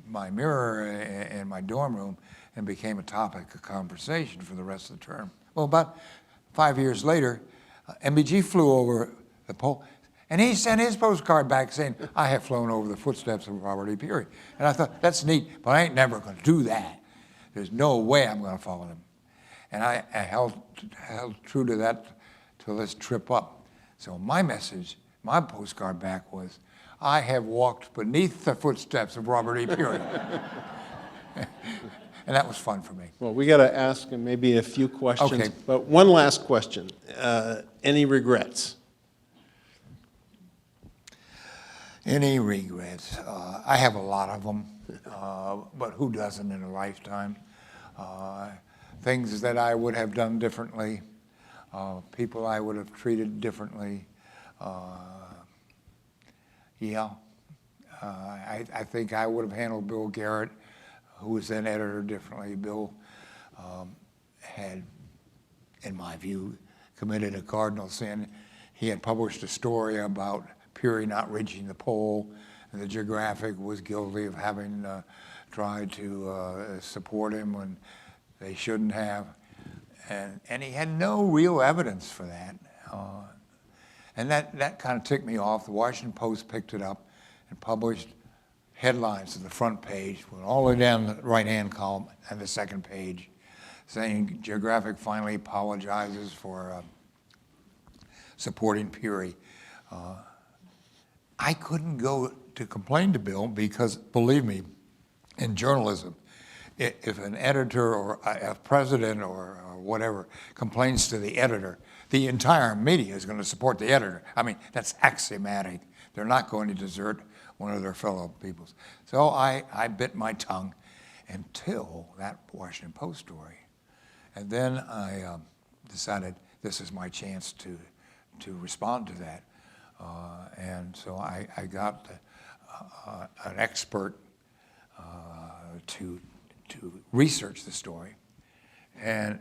my mirror in my dorm room and became a topic of conversation for the rest of the term. Well, about 5 years later, MBG flew over the pole, and he sent his postcard back saying, I have flown over the footsteps of Robert E. Peary. And I thought, that's neat, but I ain't never going to do that. There's no way I'm going to follow them. And I held true to that till this trip up. So my message, my postcard back was, I have walked beneath the footsteps of Robert E. Peary. And that was fun for me. Well, we got to ask him maybe a few questions. Okay. But one last question. Any regrets? Any regrets? I have a lot of them, but who doesn't in a lifetime? Things that I would have done differently, people I would have treated differently. I think I would have handled Bill Garrett, who was then editor, differently. Bill had, in my view, committed a cardinal sin. He had published a story about Peary not reaching the pole, and the Geographic was guilty of having tried to support him when they shouldn't have. And he had no real evidence for that. And that kind of ticked me off. The Washington Post picked it up and published headlines to the front page, went all the way down the right-hand column and the second page, saying Geographic finally apologizes for supporting Peary. I couldn't go to complain to Bill because, believe me, in journalism, if an editor or a president or whatever complains to the editor, the entire media is going to support the editor. I mean, that's axiomatic. They're not going to desert one of their fellow peoples. So I bit my tongue until that Washington Post story. And then I decided this is my chance to respond to that. And so I got an expert to research the story, and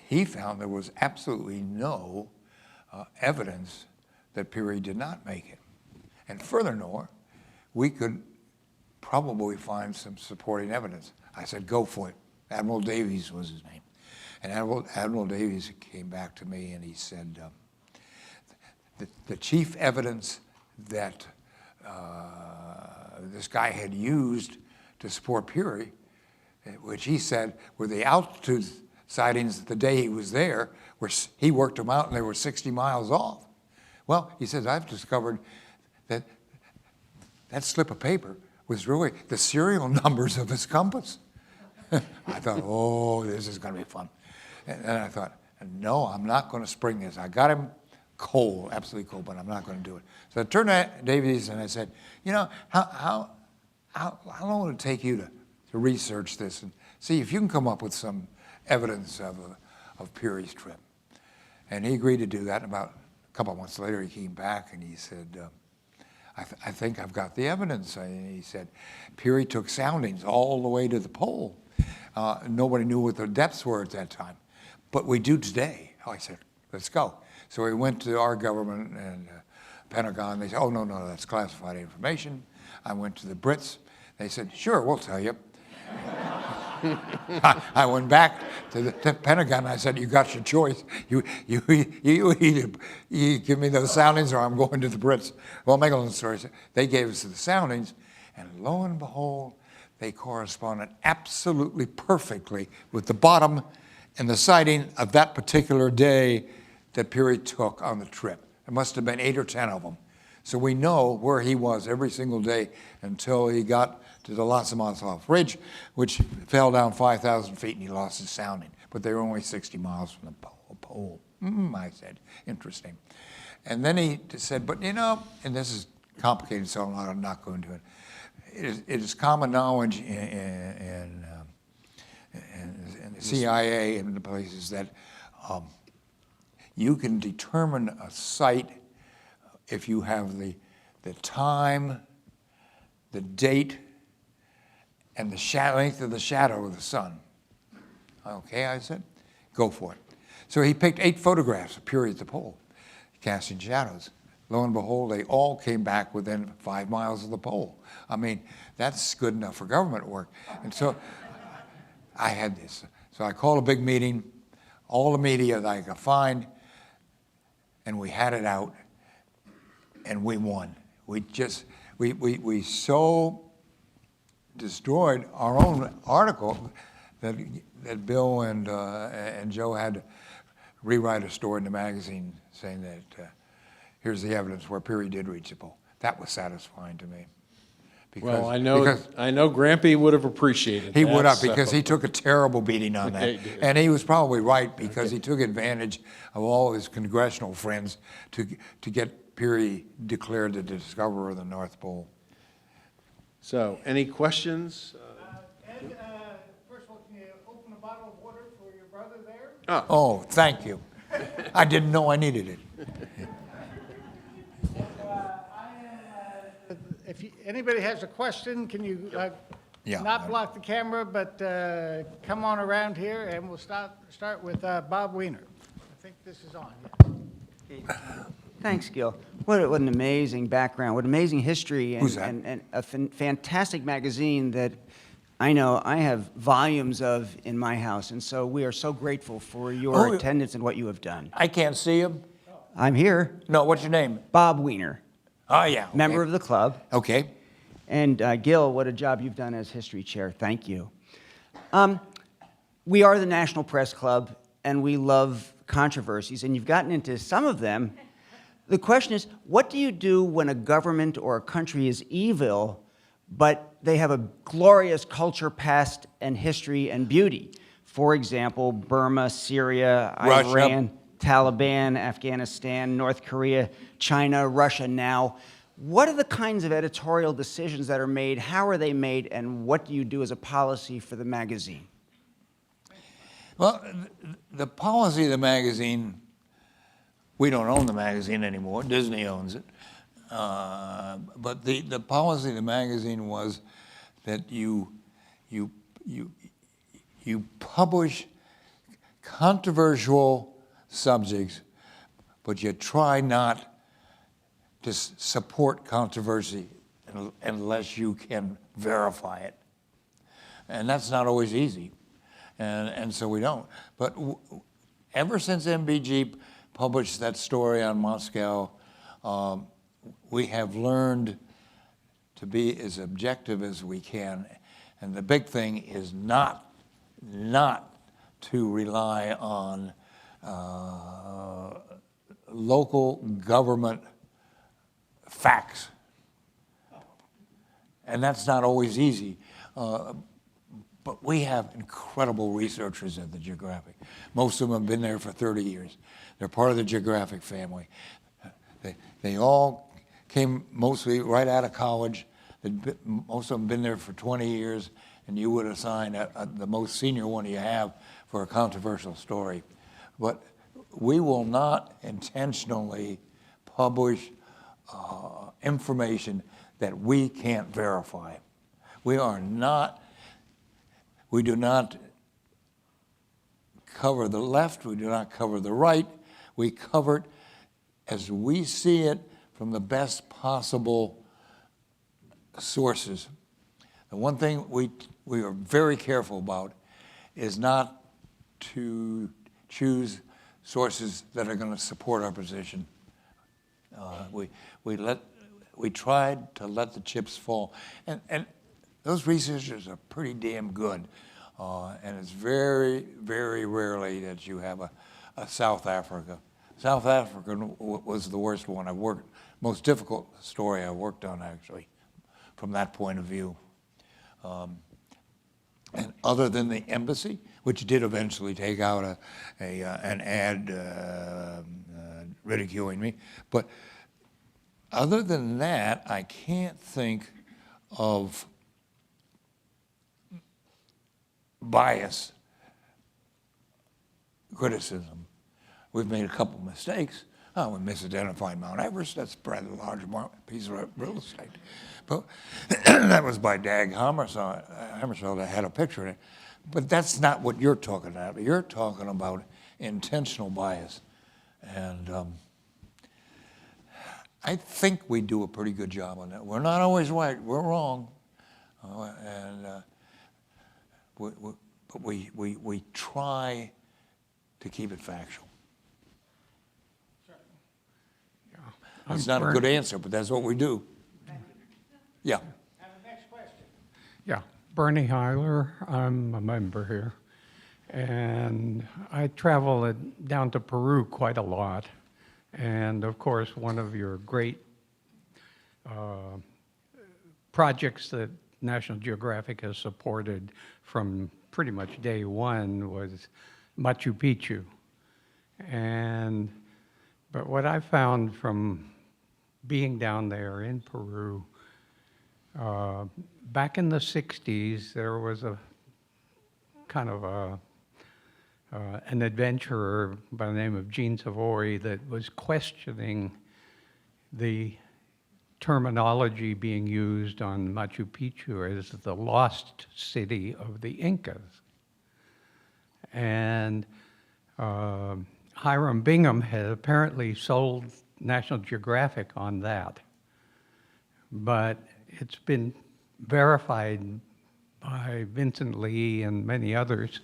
he found there was absolutely no evidence that Peary did not make it. And furthermore, we could probably find some supporting evidence. I said, go for it. Admiral Davies was his name. And Admiral Davies came back to me and he said, the chief evidence that this guy had used to support Peary, which he said were the altitude sightings the day he was there, where he worked them out and they were 60 miles off. Well, he says, I've discovered that that slip of paper was really the serial numbers of his compass. I thought, oh, this is going to be fun. And then I thought, no, I'm not going to spring this. I got him cold, absolutely cold, but I'm not going to do it. So I turned to Davies and I said, you know, how long will it take you to research this and see if you can come up with some evidence of Peary's trip? And he agreed to do that. And about a couple of months later, he came back and he said, I think I've got the evidence. And he said, Peary took soundings all the way to the pole. Nobody knew what the depths were at that time, but we do today. I said, let's go. So we went to our government and Pentagon. They said, oh, no, that's classified information. I went to the Brits. They said, sure, we'll tell you. I went back to the Pentagon. I said, you got your choice. You either give me those soundings or I'm going to the Brits. Well, make a long story short, they gave us the soundings, and lo and behold, they corresponded absolutely perfectly with the bottom and the sighting of that particular day that Peary took on the trip. There must have been 8 or 10 of them. So we know where he was every single day until he got to the Lossimonsoff Ridge, which fell down 5,000 feet and he lost his sounding. But they were only 60 miles from the pole. I said, interesting. And then he said, but you know, and this is complicated, so I'm not going to it. It is common knowledge in the CIA and the places that you can determine a site if you have the time, the date, and the length of the shadow of the sun. Okay, I said, go for it. So he picked 8 photographs of Peary at the pole, casting shadows. Lo and behold, they all came back within 5 miles of the pole. I mean, that's good enough for government work. And so I had this. So I called a big meeting, all the media that I could find, and we had it out, and we won. We so destroyed our own article that Bill and Joe had to rewrite a story in the magazine saying that here's the evidence where Peary did reach the pole. That was satisfying to me. Well, I know Grampy would have appreciated that. He would have, because he took a terrible beating on that. And he was probably right, because he took advantage of all his congressional friends to get Peary declared the discoverer of the North Pole. So, any questions? Ed, first of all, can you open a bottle of water for your brother there? Oh, thank you. I didn't know I needed it. If anybody has a question, can you Yeah. not block the camera, but come on around here, and we'll start with Bob Weiner. I think this is on. Yeah. Thanks, Gil. What an amazing background, what amazing history, Who's that? and a fantastic magazine that I know I have volumes of in my house, and so we are so grateful for your Oh, attendance and what you have done. I can't see him. I'm here, No, what's your name? Bob Weiner, Oh, yeah. Okay. member of the club. Okay. And Gil, what a job you've done as history chair. Thank you. We are the National Press Club, and we love controversies, and you've gotten into some of them. The question is, what do you do when a government or a country is evil, but they have a glorious culture, past, and history and beauty? For example, Burma, Syria, Russia. Iran, Taliban, Afghanistan, North Korea, China, Russia now. What are the kinds of editorial decisions that are made? How are they made? And what do you do as a policy for the magazine? Well, the policy of the magazine, we don't own the magazine anymore. Disney owns it. But the policy of the magazine was that you publish controversial subjects, but you try not to support controversy unless you can verify it. And that's not always easy. And so we don't. But ever since MBG published that story on Moscow, we have learned to be as objective as we can. And the big thing is not to rely on local government facts. And that's not always easy. But we have incredible researchers at the Geographic. Most of them have been there for 30 years. They're part of the Geographic family. They all came mostly right out of college. Most of them been there for 20 years, and you would assign the most senior one you have for a controversial story. But we will not intentionally publish information that we can't verify. We do not cover the left, we do not cover the right. We cover it as we see it from the best possible sources. The one thing we are very careful about is not to choose sources that are going to support our position. We tried to let the chips fall. And those researchers are pretty damn good. And it's very, very rarely that you have a South Africa. South Africa was the worst one I worked, most difficult story I worked on, actually, from that point of view. And other than the embassy, which did eventually take out an ad ridiculing me, but other than that, I can't think of bias criticism. We've made a couple mistakes. Oh, we misidentified Mount Everest. That's a rather large piece of real estate. But that was by Dag Hammarskjöld that had a picture in it. But that's not what you're talking about. You're talking about intentional bias. And I think we do a pretty good job on that. We're not always right. We're wrong. But we try to keep it factual. It's not a good answer, but that's what we do. Yeah. And the next question. Yeah, Bernie Heiler, I'm a member here. And I travel down to Peru quite a lot. And of course, one of your great projects that National Geographic has supported from pretty much day one was Machu Picchu. But what I found from being down there in Peru, Back in the 60s, there was a kind of an adventurer by the name of Gene Savoy that was questioning the terminology being used on Machu Picchu as the lost city of the Incas. And Hiram Bingham had apparently sold National Geographic on that. But it's been verified by Vincent Lee and many others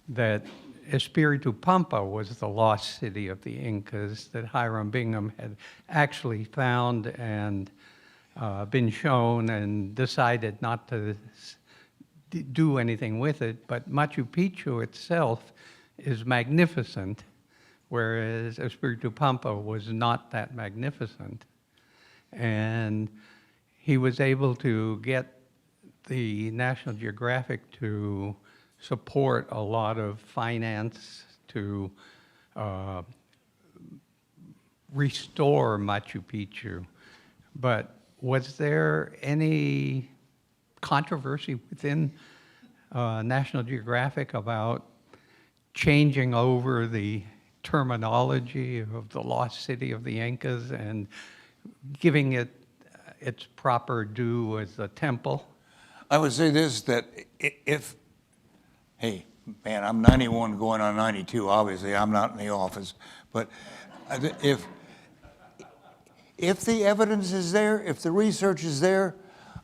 that Espiritu Pampa was the lost city of the Incas that Hiram Bingham had actually found and been shown and decided not to do anything with it. But Machu Picchu itself is magnificent, whereas Espiritu Pampa was not that magnificent. And he was able to get the National Geographic to support a lot of finance to restore Machu Picchu. But was there any controversy within National Geographic about changing over the terminology of the lost city of the Incas and giving it its proper due as a temple? I would say this, that if, hey, man, I'm 91 going on 92, obviously, I'm not in the office, but if the evidence is there, if the research is there,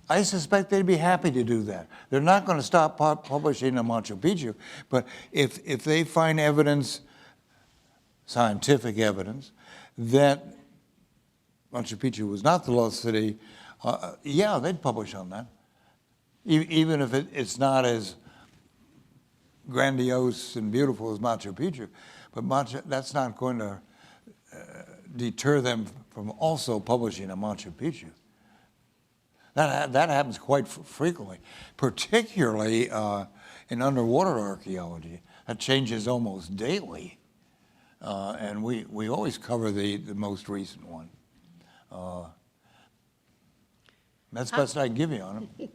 I suspect they'd be happy to do that. They're not going to stop publishing on Machu Picchu, but if they find evidence, scientific evidence, that Machu Picchu was not the lost city, yeah, they'd publish on that. Even if it's not as grandiose and beautiful as Machu Picchu, but that's not going to deter them from also publishing on Machu Picchu. That happens quite frequently, particularly in underwater archaeology. That changes almost daily, and we always cover the most recent one. That's the best I can give you on them. Thank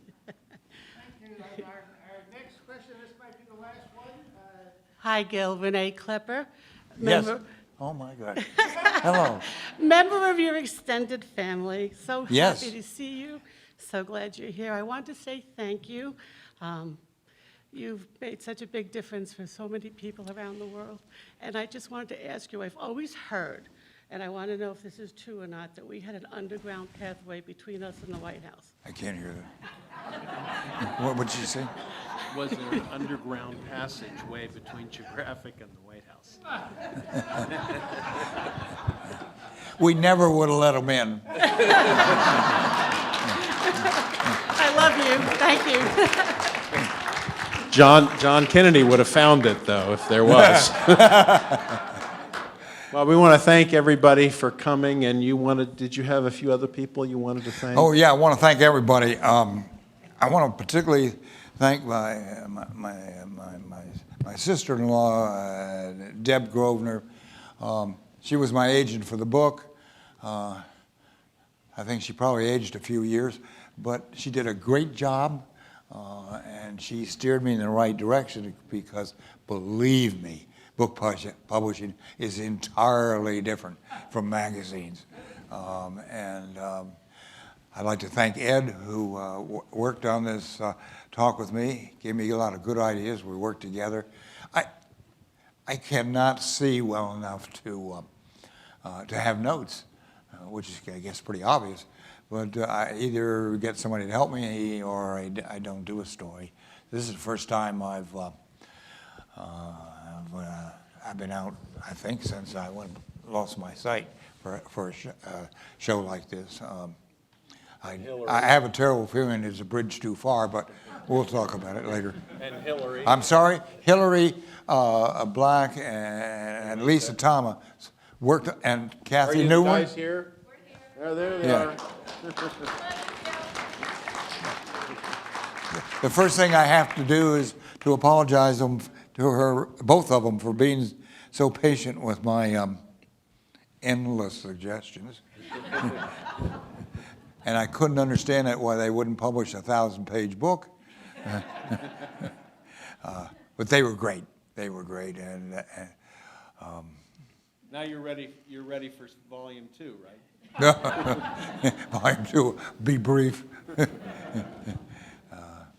you. Our next question, this might be the last one. Hi, Gil. Renee Klepper. Yes. Oh, my God. Hello. Member of your extended family. So Yes. happy to see you. So glad you're here. I want to say thank you. You've made such a big difference for so many people around the world. And I just wanted to ask you, I've always heard, and I want to know if this is true or not, that we had an underground pathway between us and the White House. I can't hear that. What did you say? Was there an underground passageway between Geographic and the White House? We never would have let them in. I love you. Thank you. John Kennedy would have found it, though, if there was. Well, we want to thank everybody for coming, and did you have a few other people you wanted to thank? Oh, yeah, I want to thank everybody. I want to particularly thank my sister-in-law, Deb Grosvenor. She was my agent for the book. I think she probably aged a few years, but she did a great job, and she steered me in the right direction because, believe me, book publishing is entirely different from magazines. I'd like to thank Ed, who worked on this talk with me, gave me a lot of good ideas. We worked together. I cannot see well enough to have notes, which is, I guess, pretty obvious. But I either get somebody to help me or I don't do a story. This is the first time I've been out, I think, since I lost my sight for a show like this. I have a terrible feeling it's a bridge too far, but we'll talk about it later. And Hillary. I'm sorry, Hillary Black and Lisa Thomas worked, and Kathy Newman. Are you guys here? We're here. There they are. The first thing I have to do is to apologize to her, both of them, for being so patient with my endless suggestions. and I couldn't understand it why they wouldn't publish a 1,000-page book. But they were great. They were great, and Now you're ready for volume 2, right? volume 2, be brief.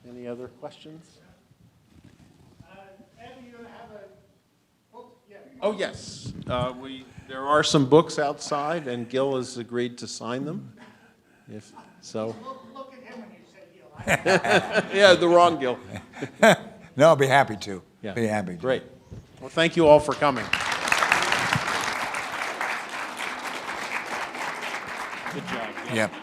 Any other questions? Andy, you have a book? Yeah. Oh, yes. There are some books outside, and Gil has agreed to sign them. If so. Look at him when you say Gil. Yeah, the wrong Gil. No, I'll be happy to. Yeah. Be happy to. Great. Well, thank you all for coming. Good job. Gil. Yep.